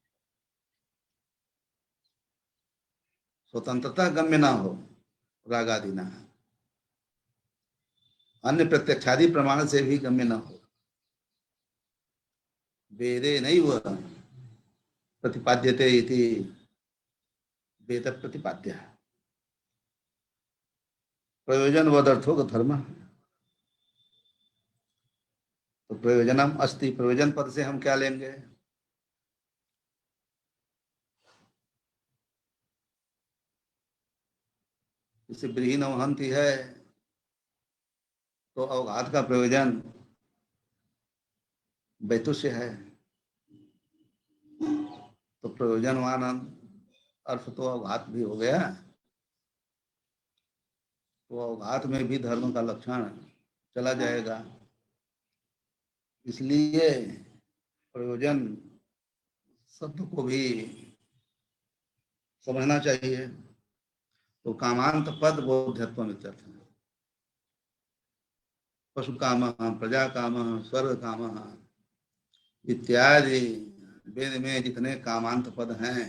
स्वतंत्रता गम्य ना हो रागादि ना अन्य प्रत्यक्षादि प्रमाण से भी गम्य न हो वेदे नैव प्रतिपाद्यते इति वेद प्रतिपाद्य प्रयोजन वदर्थो का धर्म तो प्रयोजनम अस्ति प्रयोजन पद से हम क्या लेंगे जैसे ब्रीहीन अवहंति है तो अवघात का प्रयोजन वैतुष्य है तो प्रयोजनवान अर्थ तो अवघात भी हो गया तो अवघात में भी धर्म का लक्षण चला जाएगा इसलिए प्रयोजन शब्द को भी समझना चाहिए तो कामांत पद बोध्यत्व इत्यर्थ पशु काम प्रजा काम स्वर्ग काम इत्यादि वेद में जितने कामांत पद हैं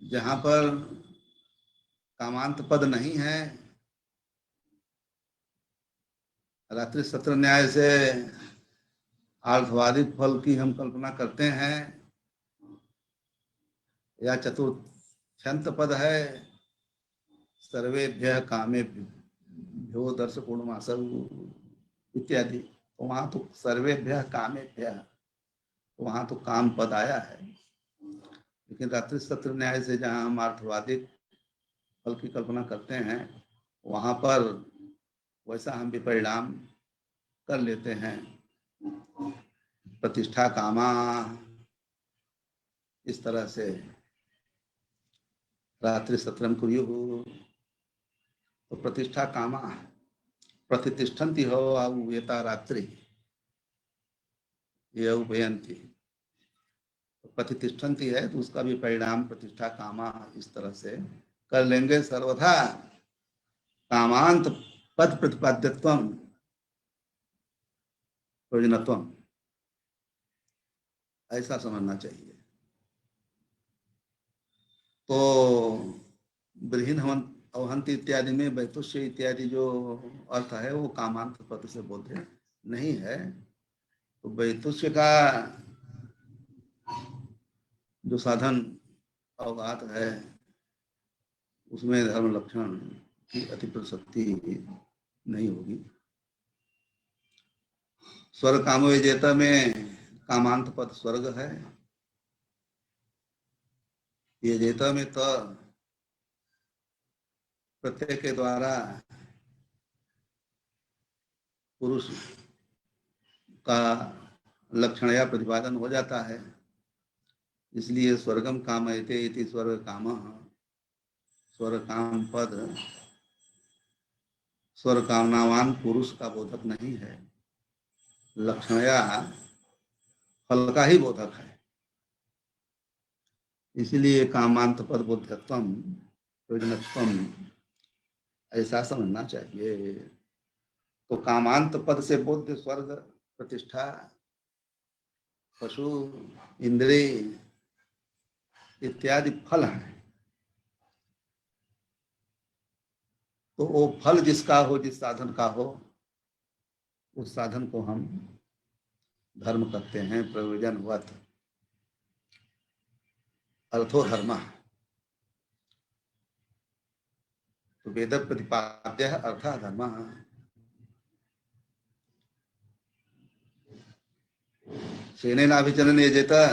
जहां पर कामांत पद नहीं है रात्रि सत्र न्याय से आर्थवादिक फल की हम कल्पना करते हैं या चतुर्थ्यंत पद है सर्वेभ्य कामेभ्यो दर्श पूर्णमासव इत्यादि तो वहां तो सर्वेभ्य कामेभ्य वहां तो काम पद आया है लेकिन रात्रि सत्र न्याय से जहां हम अर्थवादिक फल की कल्पना करते हैं वहां पर वैसा हम विपरिणाम कर लेते हैं प्रतिष्ठा कामा इस तरह से रात्रि सत्रम कुरु तो प्रतिष्ठा कामा प्रतिष्ठन्ति हो आउता रात्रि ये उपयंती प्रतिष्ठन्ति है तो उसका भी परिणाम प्रतिष्ठा कामा इस तरह से कर लेंगे सर्वथा कामांत पद प्रतिपाद्यत्व प्रयोजनत्व ऐसा समझना चाहिए तो ब्रीहीन अवहंति इत्यादि में वैतुष्य इत्यादि जो अर्थ है वो कामांत पद से बोध्य नहीं है तो वैतुष्य का जो साधन अवघात है उसमें धर्म लक्षण की अति प्रसक्ति नहीं होगी स्वर्ग काम विजेता में कामांत पद स्वर्ग है ये जेता में तो प्रत्यय के द्वारा पुरुष का लक्षण या प्रतिपादन हो जाता है इसलिए स्वर्गम कामयते इति स्वर्ग काम स्वर्ग काम पद स्वर्ग कामनावान पुरुष का बोधक नहीं है लक्षण या फल का ही बोधक है इसलिए कामांत पद बोध्यत्व प्रयोजनत्व ऐसा समझना चाहिए तो कामांत पद से बोध्य स्वर्ग प्रतिष्ठा पशु इंद्रिय इत्यादि फल है तो वो फल जिसका हो जिस साधन का हो उस साधन को हम धर्म कहते हैं प्रयोजनवत अर्थो धर्म तो वेद प्रतिपाद्य अर्थ धर्म सेनेनाभिचरण यजेता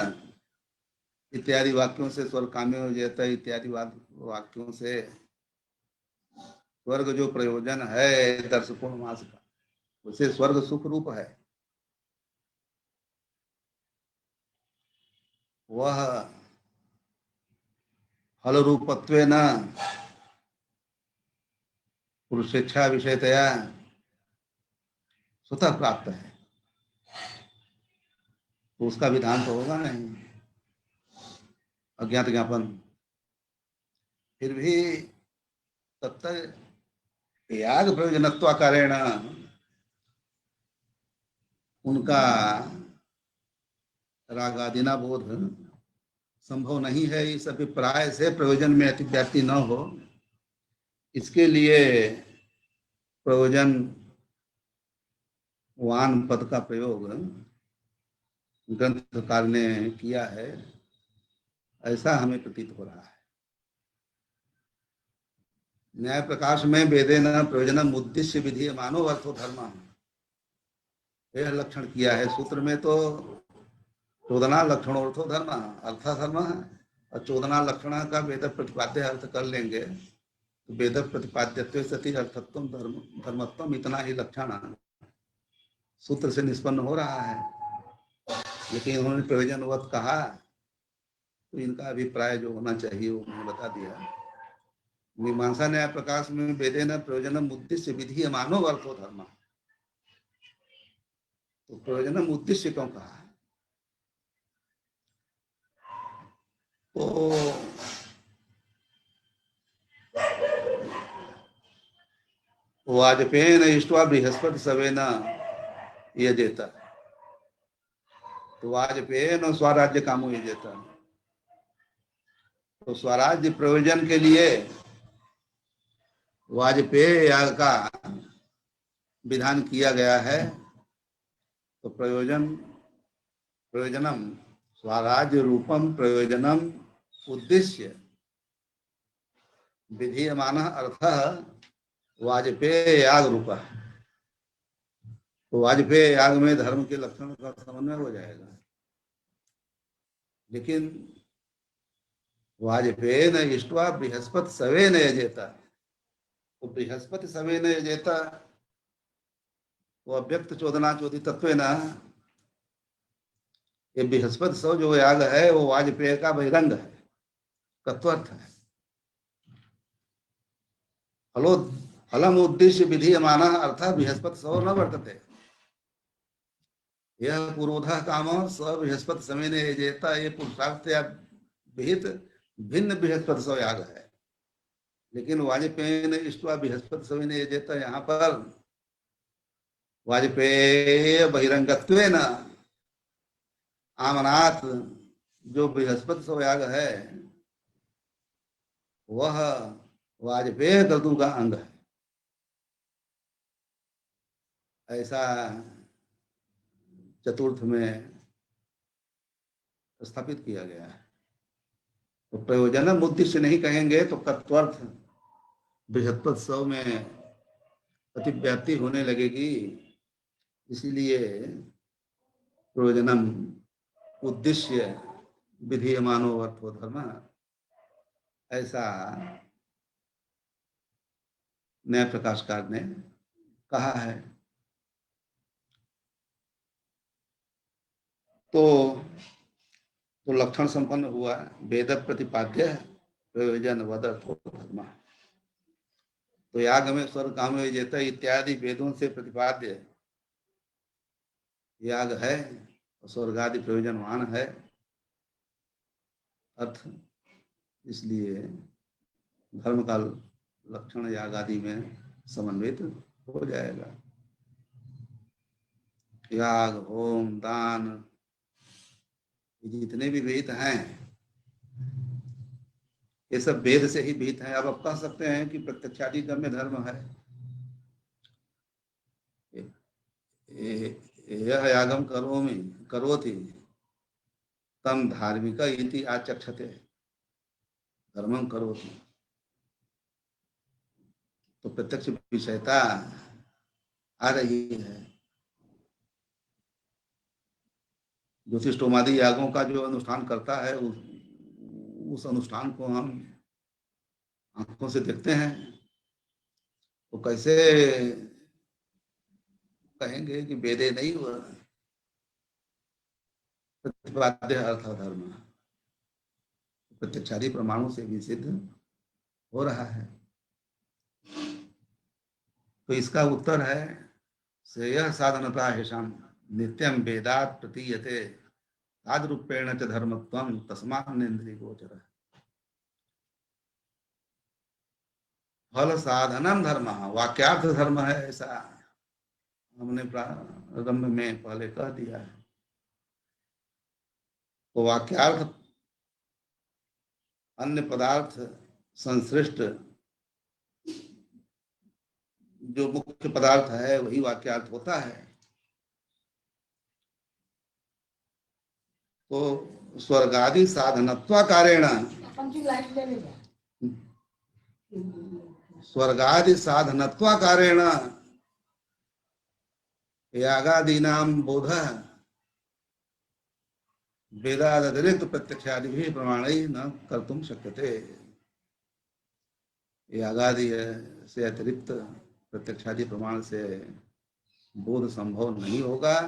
इत्यादि वाक्यों से स्वर्ग काम्यो यजेता इत्यादि वाक्यों से स्वर्ग जो प्रयोजन है दर्शकों मास का उसे स्वर्ग सुख रूप है वह फल रूपत्व न पुरुषेच्छा विषयतया स्वतः प्राप्त है तो उसका विधान तो होगा नहीं अज्ञात ज्ञापन, फिर भी तब तक याग प्रयोजनत्वाकारेण उनका रागादिना बोध संभव नहीं है। इस अभिप्राय से प्रयोजन में अतिव्याप्ति न हो, इसके लिए प्रयोजन वान पद का प्रयोग ग्रंथकार ने किया है, ऐसा हमें प्रतीत हो रहा है। न्याय प्रकाश में वेदे न प्रयोजनम उद्देश्य विधि मानो अर्थो धर्म, यह लक्षण किया है। सूत्र में तो चोदना लक्षण अर्थो धर्म अर्थ धर्म है, और चोदना लक्षण का वेद प्रतिपाद्य अर्थ कर लेंगे तो वेद प्रतिपाद्यत्व सती अर्थत्व धर्मत्व इतना ही लक्षण सूत्र से निष्पन्न हो रहा है। लेकिन उन्होंने प्रयोजनवत कहा तो इनका अभिप्राय जो होना चाहिए वो उन्होंने बता दिया। मीमांसा न्याय प्रकाश में वेदे न प्रयोजनम उद्देश्य विधि मानो अर्थो धर्म, तो प्रयोजनम उद्देश्य क्यों कहा? तो वाजपेयी न इष्टवा बृहस्पति सवेन यजेता, तो वाजपेयी न स्वराज्य कामो यजेता, तो स्वराज्य प्रयोजन के लिए वाजपेयी याग का विधान किया गया है। तो प्रयोजनम स्वराज्य रूपम प्रयोजनम उद्देश्य विधीयमान अर्थ वाजपेयी याग रूप, तो वाजपेयी याग में धर्म के लक्षण का समन्वय हो जाएगा। लेकिन वाजपेयी न इष्टवा बृहस्पति सवे न यजेता, तो बृहस्पति सवे न यजेता वो अव्यक्त चोदना चोदी तत्व न, ये बृहस्पति सौ जो याग है वो वाजपेयी का बहिरंग है, तत्वर्थ है। फलो फलम उद्देश्य विधीयमान अर्थ बृहस्पति सौ न वर्तते, यह पुरोध काम स बृहस्पति समय ने यजेता, ये पुरुषार्थ या विहित भिन्न बृहस्पति सौ याग है। लेकिन वाजपेयी ने इष्टवा बृहस्पति समय ने यजेता, यहाँ पर वाजपेयी बहिरंगत्व न आमनाथ जो बृहस्पति सौ याग है वह वाजपेयी क्रतु का अंग है, ऐसा चतुर्थ में स्थापित किया गया है। तो प्रयोजन उद्देश्य नहीं कहेंगे तो तत्वर्थ बृहस्पति सौ में अतिव्याप्ति होने लगेगी, इसीलिए प्रयोजनम उद्देश्य विधीयमानो अर्थो धर्म, ऐसा न्याय प्रकाशकार ने कहा है। तो लक्षण संपन्न हुआ वेद प्रतिपाद्य प्रयोजन वदर्थो धर्म, तो याग में स्वर्ग काम यजेता इत्यादि वेदों से प्रतिपाद्य याग है, स्वर्गादि प्रयोजनवान है अर्थ, इसलिए धर्म का लक्षण याग आदि में समन्वित हो जाएगा। याग होम दान जितने भी वेद हैं ये सब वेद से ही विहित है। अब आप कह सकते हैं कि प्रत्यक्षादि गम्य धर्म है, यह यागम करोमि करोति तम धार्मिक इति आचक्षते धर्मम करोति, तो प्रत्यक्ष विषयता आ रही है। ज्योतिषोमादि यागों का जो अनुष्ठान करता है उस अनुष्ठान को हम आंखों से देखते हैं, तो कैसे कहेंगे कि वेदे नहीं हुआ प्रतिपाद्य अर्थ धर्म, प्रत्यक्षादि प्रमाणों से भी सिद्ध हो रहा है। तो इसका उत्तर है श्रेय साधनता हेषाम नित्यम वेदात प्रतीयते तादरूपेण च धर्मत्वं तस्मान्नेन्द्रिय गोचर। फल साधनम धर्म, वाक्यार्थ धर्म है, ऐसा हमने प्रारंभ में पहले कह दिया है। तो वाक्यार्थ अन्य पदार्थ संश्लिष्ट जो मुख्य पदार्थ है वही वाक्यार्थ होता है। तो स्वर्गादि साधनत्वाकारेण, स्वर्गादि साधनत्वाकारेण यागादीनां बोध वेदादतिरिक्त प्रत्यक्षादि प्रमाणैः न कर्तुं शक्यते। यागादि से अतिरिक्त प्रत्यक्षादि प्रमाण से बोध संभव नहीं होगा।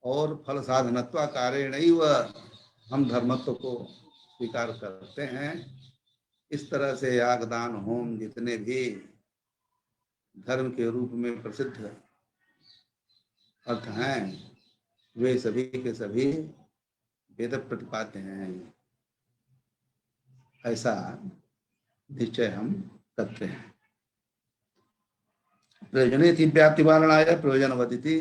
और फल साधनत्वाकारेणैव हम धर्मत्व को स्वीकार करते हैं। इस तरह से याग दान होम जितने भी धर्म के रूप में प्रसिद्ध अर्थ हैं वे सभी के सभी वेद प्रतिपाद्य हैं, ऐसा निश्चय हम करते हैं। प्रयोजने व्याप्ति वारणाय प्रयोजनवदिति,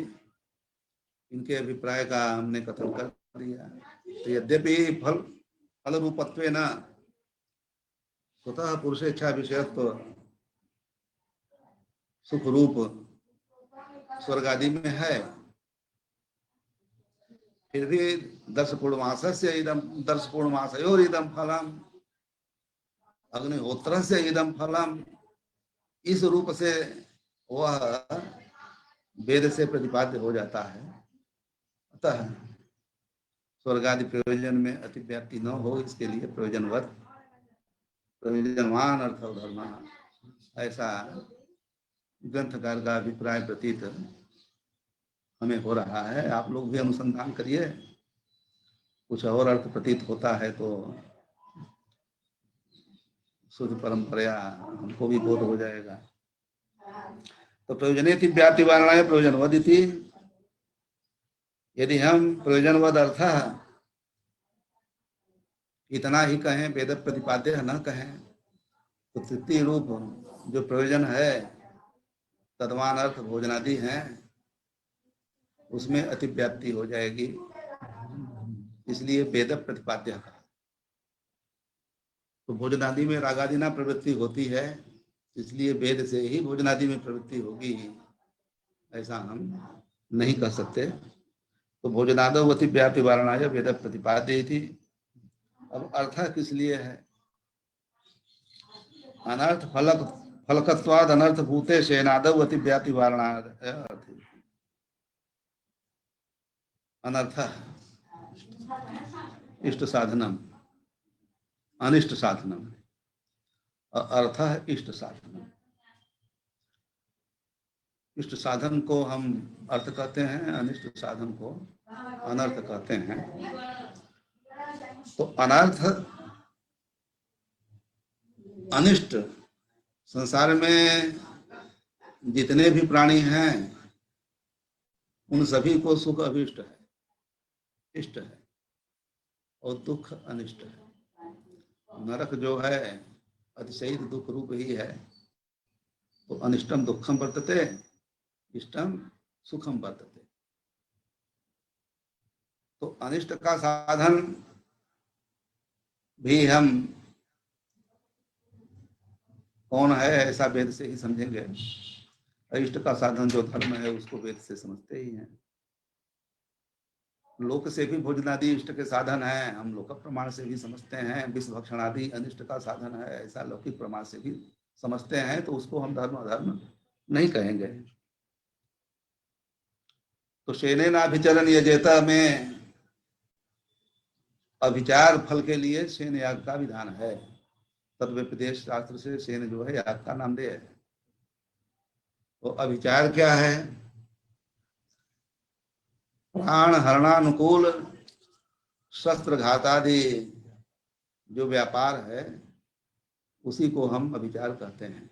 इनके अभिप्राय का हमने कथन कर दिया। तो यद्यपि फल रूपत्वेन स्वतः पुरुषेच्छा विषयत्व सुख रूप स्वर्ग आदि में है, फिर भी 10 पूर्णमासस्य इदम 10 पूर्णमासयोरिदं फलम अग्निहोत्रस्य इदं फलम, इस रूप से वह वेद से प्रतिपाद्य हो जाता है। अतः स्वर्गादि प्रयोजन में अतिव्याप्ति न हो, इसके लिए प्रयोजनवत प्रयोजनवान अर्थ धर्म, ऐसा ग्रंथकार का अभिप्राय प्रतीत हमें हो रहा है। आप लोग भी अनुसंधान करिए, कुछ और अर्थ प्रतीत होता है तो शुद्ध परंपरा हमको भी बोध हो जाएगा। तो प्रयोजनेति व्याप्ति वारणाय प्रयोजनवदिति, यदि हम प्रयोजनवद अर्थ इतना ही कहें, वेद प्रतिपाद्य न कहें, तो तृतीय रूप जो प्रयोजन है तद्वान अर्थ भोजनादि हैं, उसमें अतिव्याप्ति हो जाएगी। इसलिए वेद प्रतिपाद्य कहा। तो भोजनादि में रागादि ना प्रवृत्ति होती है, इसलिए वेद से ही भोजनादि में प्रवृत्ति होगी, ऐसा हम नहीं कह सकते। तो भोजनादो अतिव्याप्ति वारणाय वेद प्रतिपाद्य थी। अब अर्थ किस लिए है? अनर्थ फलकत्वाद अनर्थ भूते शेनादव अतिव्याप्ति वारणा। अनर्थ इष्ट साधनम, अनिष्ट साधनम, अर्थ है इष्ट साधनम। इष्ट साधन को हम अर्थ कहते हैं, अनिष्ट साधन को अनर्थ कहते हैं। तो अनर्थ अनिष्ट, संसार में जितने भी प्राणी हैं उन सभी को सुख अभिष्ट है, इष्ट है, और दुख अनिष्ट है। नरक जो है अतिशयित दुख रूप ही है। तो अनिष्टम दुखम वर्तते, इष्टम सुखम वर्तते। तो अनिष्ट का साधन भी हम कौन है ऐसा वेद से ही समझेंगे। इष्ट का साधन जो धर्म है उसको वेद से समझते ही हैं। लोक से भी भोजनादि इष्ट के साधन है, हम लोक प्रमाण से भी समझते हैं। विष भक्षण आदि अनिष्ट का साधन है, ऐसा लौकिक प्रमाण से भी समझते हैं। तो उसको हम धर्म अधर्म नहीं कहेंगे। तो शेनेनाभिचरण यजेता में अभिचार फल के लिए शेन याग का विधान है। तत्व्यपदेश शास्त्र से शेन जो है याग का नाम दे है। तो अभिचार क्या है? प्राण हरणानुकूल शस्त्र घातादि जो व्यापार है उसी को हम अभिचार कहते हैं।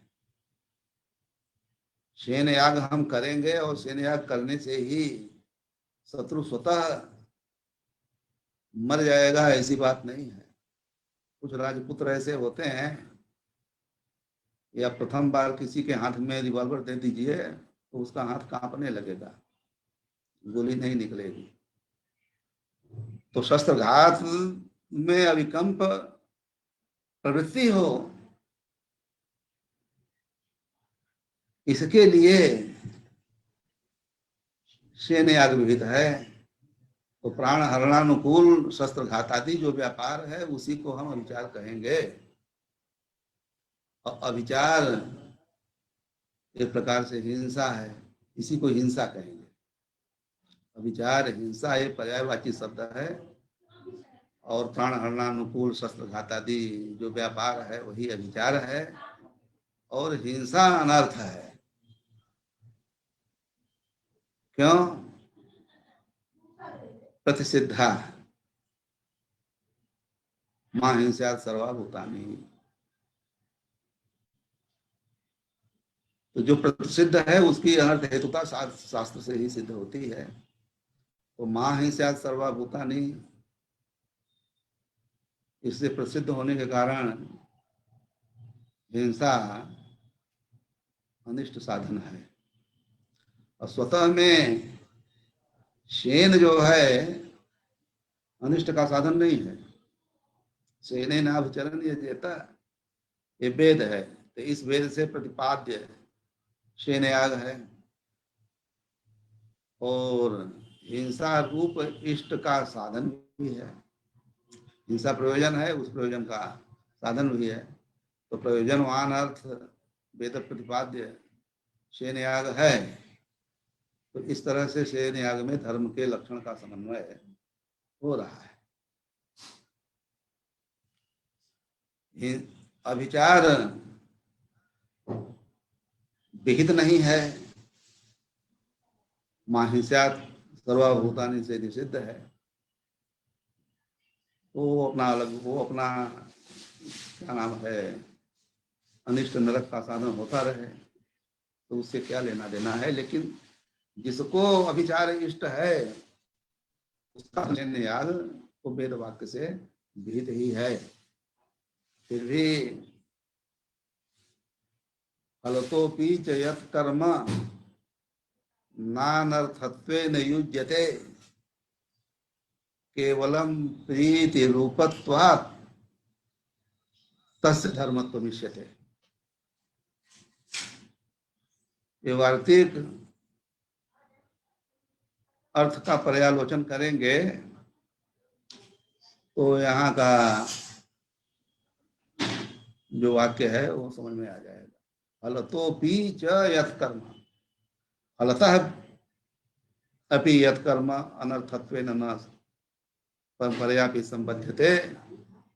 शेन याग हम करेंगे और शेन याग करने से ही शत्रु स्वतः मर जाएगा ऐसी बात नहीं है। कुछ राजपुत्र ऐसे होते हैं, या प्रथम बार किसी के हाथ में रिवॉल्वर दे दीजिए तो उसका हाथ कांपने लगेगा, गोली नहीं निकलेगी। तो शस्त्रघात में अभिकंप प्रवृत्ति हो, इसके लिए सेन याग विहित है। तो प्राण हरणानुकूल शस्त्रघात आदि जो व्यापार है उसी को हम अभिचार कहेंगे। और अभिचार एक प्रकार से हिंसा है, इसी को हिंसा कहेंगे। अभिचार हिंसा एक पर्यायवाची शब्द है, और प्राण हरणानुकूल शस्त्रघात आदि जो व्यापार है वही अभिचार है, और हिंसा अनर्थ है। क्यों? प्रतिसिद्धा मां हिंसा सर्वभूतानि। तो जो प्रसिद्ध है उसकी अनर्थ हेतुता शास्त्र से ही सिद्ध होती है। तो मां हिंसा सर्वभूतानि, इससे प्रसिद्ध होने के कारण हिंसा अनिष्ट साधन है। और स्वतः में शेन जो है अनिष्ट का साधन नहीं है। शेने नाभचरण ये जेता, ये वेद है, तो इस वेद से प्रतिपाद्य शेन याग है। और हिंसा रूप इष्ट का साधन भी है। हिंसा प्रयोजन है, उस प्रयोजन का साधन भी है। तो प्रयोजनवान अर्थ वेद प्रतिपाद्य शेन याग है। तो इस तरह से शेन याग में धर्म के लक्षण का समन्वय हो रहा है। अभिचार विहित नहीं है, माहिष्यात सर्वभूतानि से निषिद्ध है। वो अपना अलग, वो अपना क्या नाम है, अनिष्ट नरक का साधन होता रहे, तो उससे क्या लेना देना है। लेकिन जिसको अभिचार इष्ट है उसका याग तो वेद वाक्य से विहित ही है। फिर भी फलतोपि च यत् कर्म नानर्थत्वेन युज्यते केवलम प्रीति रूपत्वात् तस्य धर्मत्वमिष्यते। ये वार्तिक अर्थ का पर्यालोचन करेंगे तो यहाँ का जो वाक्य है वो समझ में आ जाएगा। फलतोपि च यत् कर्म, फलतः अपि यत् कर्म अनर्थत्वेन न परंपरया भी संबद्धते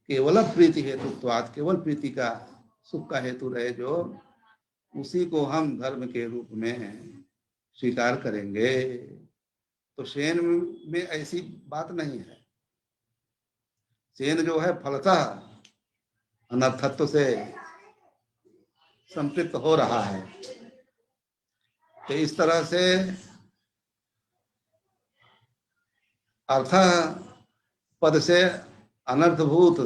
केवल प्रीति हेतुत्वात्, केवल प्रीति का सुख का हेतु रहे जो, उसी को हम धर्म के रूप में स्वीकार करेंगे। तो शेन में ऐसी बात नहीं है। शेन जो है फलतः अनर्थत्व से संपृक्त हो रहा है। तो इस तरह से अर्थ पद से अनर्थभूत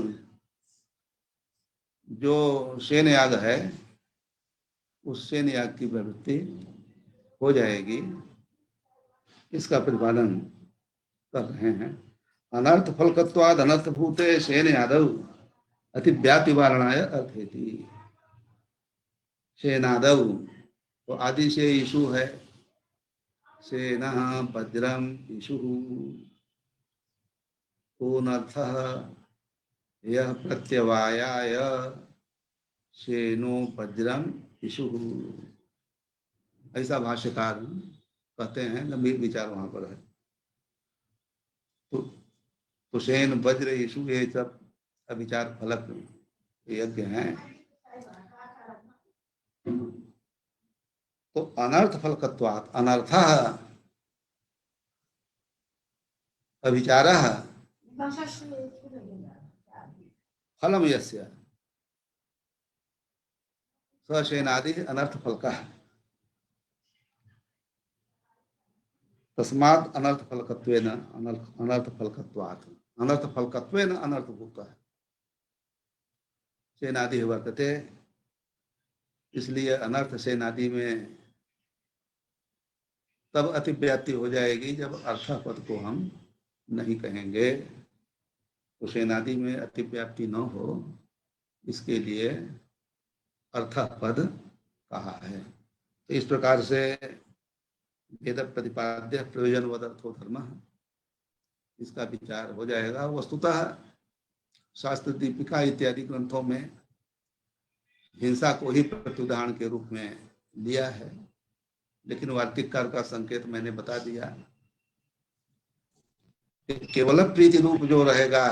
जो शेन याग है उस शेन याग की प्रवृत्ति हो जाएगी, इसका प्रतिपादन कर रहे हैं। अनर्थ फलकत्वाद अनर्थ भूते शेन यादव अति व्याप्ति वारणाय अर्थेति। शेनादव तो आदि से ईशु है, शेन वज्रम ईशु, पूर्णर्थः यह प्रत्यवायाय शेनो वज्रम ईशु, ऐसा भाष्यकार कहते हैं। गंभीर विचार वहां पर है। तो शेन वज्र ईशु ये सब अभिचार फलक यज्ञ हैं। तो अनर्थ फलकत्वात् अनर्थः अभिचारः फलम यस्य स शेनादि अनर्थ फलकः तस्मात् अनर्थ फलकत्वेन अनर्थ फलकत्वात्। अनर्थ फलकत्वेन अनर्थभूतः सेनादि वर्तते। इसलिए अनर्थ सेनादि में तब अतिव्याप्ति हो जाएगी जब अर्थपद को हम नहीं कहेंगे। तो सेनादि में अतिव्याप्ति न हो इसके लिए अर्थपद कहा है। तो इस प्रकार से वेद प्रतिपाद्य प्रयोजनवद अर्थो धर्म, इसका विचार हो जाएगा। वस्तुतः शास्त्र दीपिका इत्यादि ग्रंथों में हिंसा को ही प्रत्युदाहरण के रूप में लिया है, लेकिन वार्तिककार का संकेत मैंने बता दिया कि केवल प्रीति रूप जो रहेगा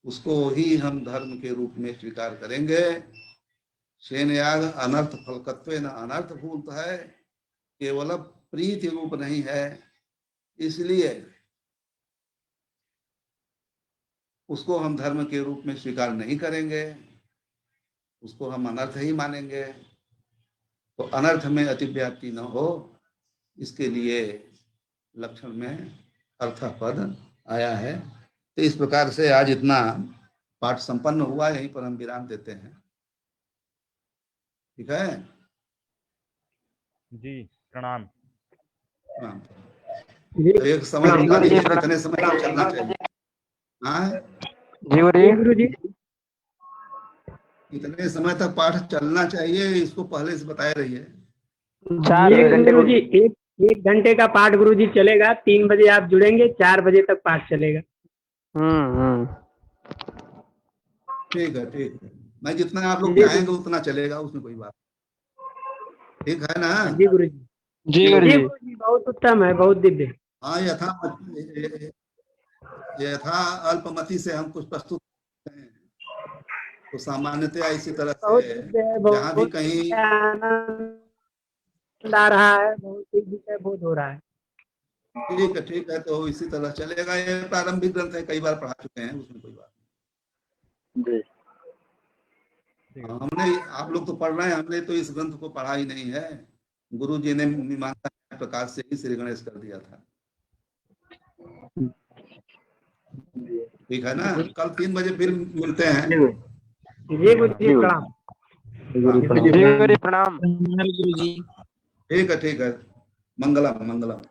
उसको ही हम धर्म के रूप में स्वीकार करेंगे। सेनयाग अनर्थ फलकत्वेन अनर्थभूत है, केवल प्रीति रूप नहीं है, इसलिए उसको हम धर्म के रूप में स्वीकार नहीं करेंगे, उसको हम अनर्थ ही मानेंगे। तो अनर्थ में अतिव्याप्ति न हो इसके लिए लक्षण में अर्थपद आया है। तो इस प्रकार से आज इतना पाठ संपन्न हुआ, यहीं पर हम विराम देते हैं। ठीक है जी, प्रणाम। तो एक समय बता दीजिए कितने समय तक चलना चाहिए। हाँ जी गुरु जी, कितने समय तक पाठ चलना चाहिए इसको पहले से बताए रहिए। 4 घंटे गुरु जी, एक घंटे का पाठ गुरु जी चलेगा। 3 बजे आप जुड़ेंगे, 4 बजे तक पाठ चलेगा। ठीक है, ठीक है। मैं जितना आप लोग चाहेंगे उतना चलेगा, उसमें कोई बात। ठीक है ना? जी गुरु जी। जी गुरु जी, गुरु जी बहुत उत्तम है, बहुत दिव्य। हाँ, यथा अल्पमति से हम कुछ प्रस्तुत करते हैं, तो सामान्यतया इसी तरह बहुत से दिव्य है, जहाँ भी बहुत कहीं आनंद आ रहा है, बहुत ही विषय बोध हो रहा है। ठीक है, तो इसी तरह चलेगा। ये प्रारंभिक ग्रंथ है, कई बार पढ़ा चुके हैं, उसमें कोई बात नहीं। हमने, आप लोग तो पढ़ रहे हैं, हमने तो इस ग्रंथ को पढ़ा ही नहीं है। गुरु जी ने मीमांसा प्रकाश से ही श्री गणेश कर दिया था। ठीक है ना? कल 3 बजे फिर मिलते हैं। जी गुरु जी, प्रणाम। जी गुरु प्रणाम। गुरु जी, ठीक है, मंगलम मंगलम।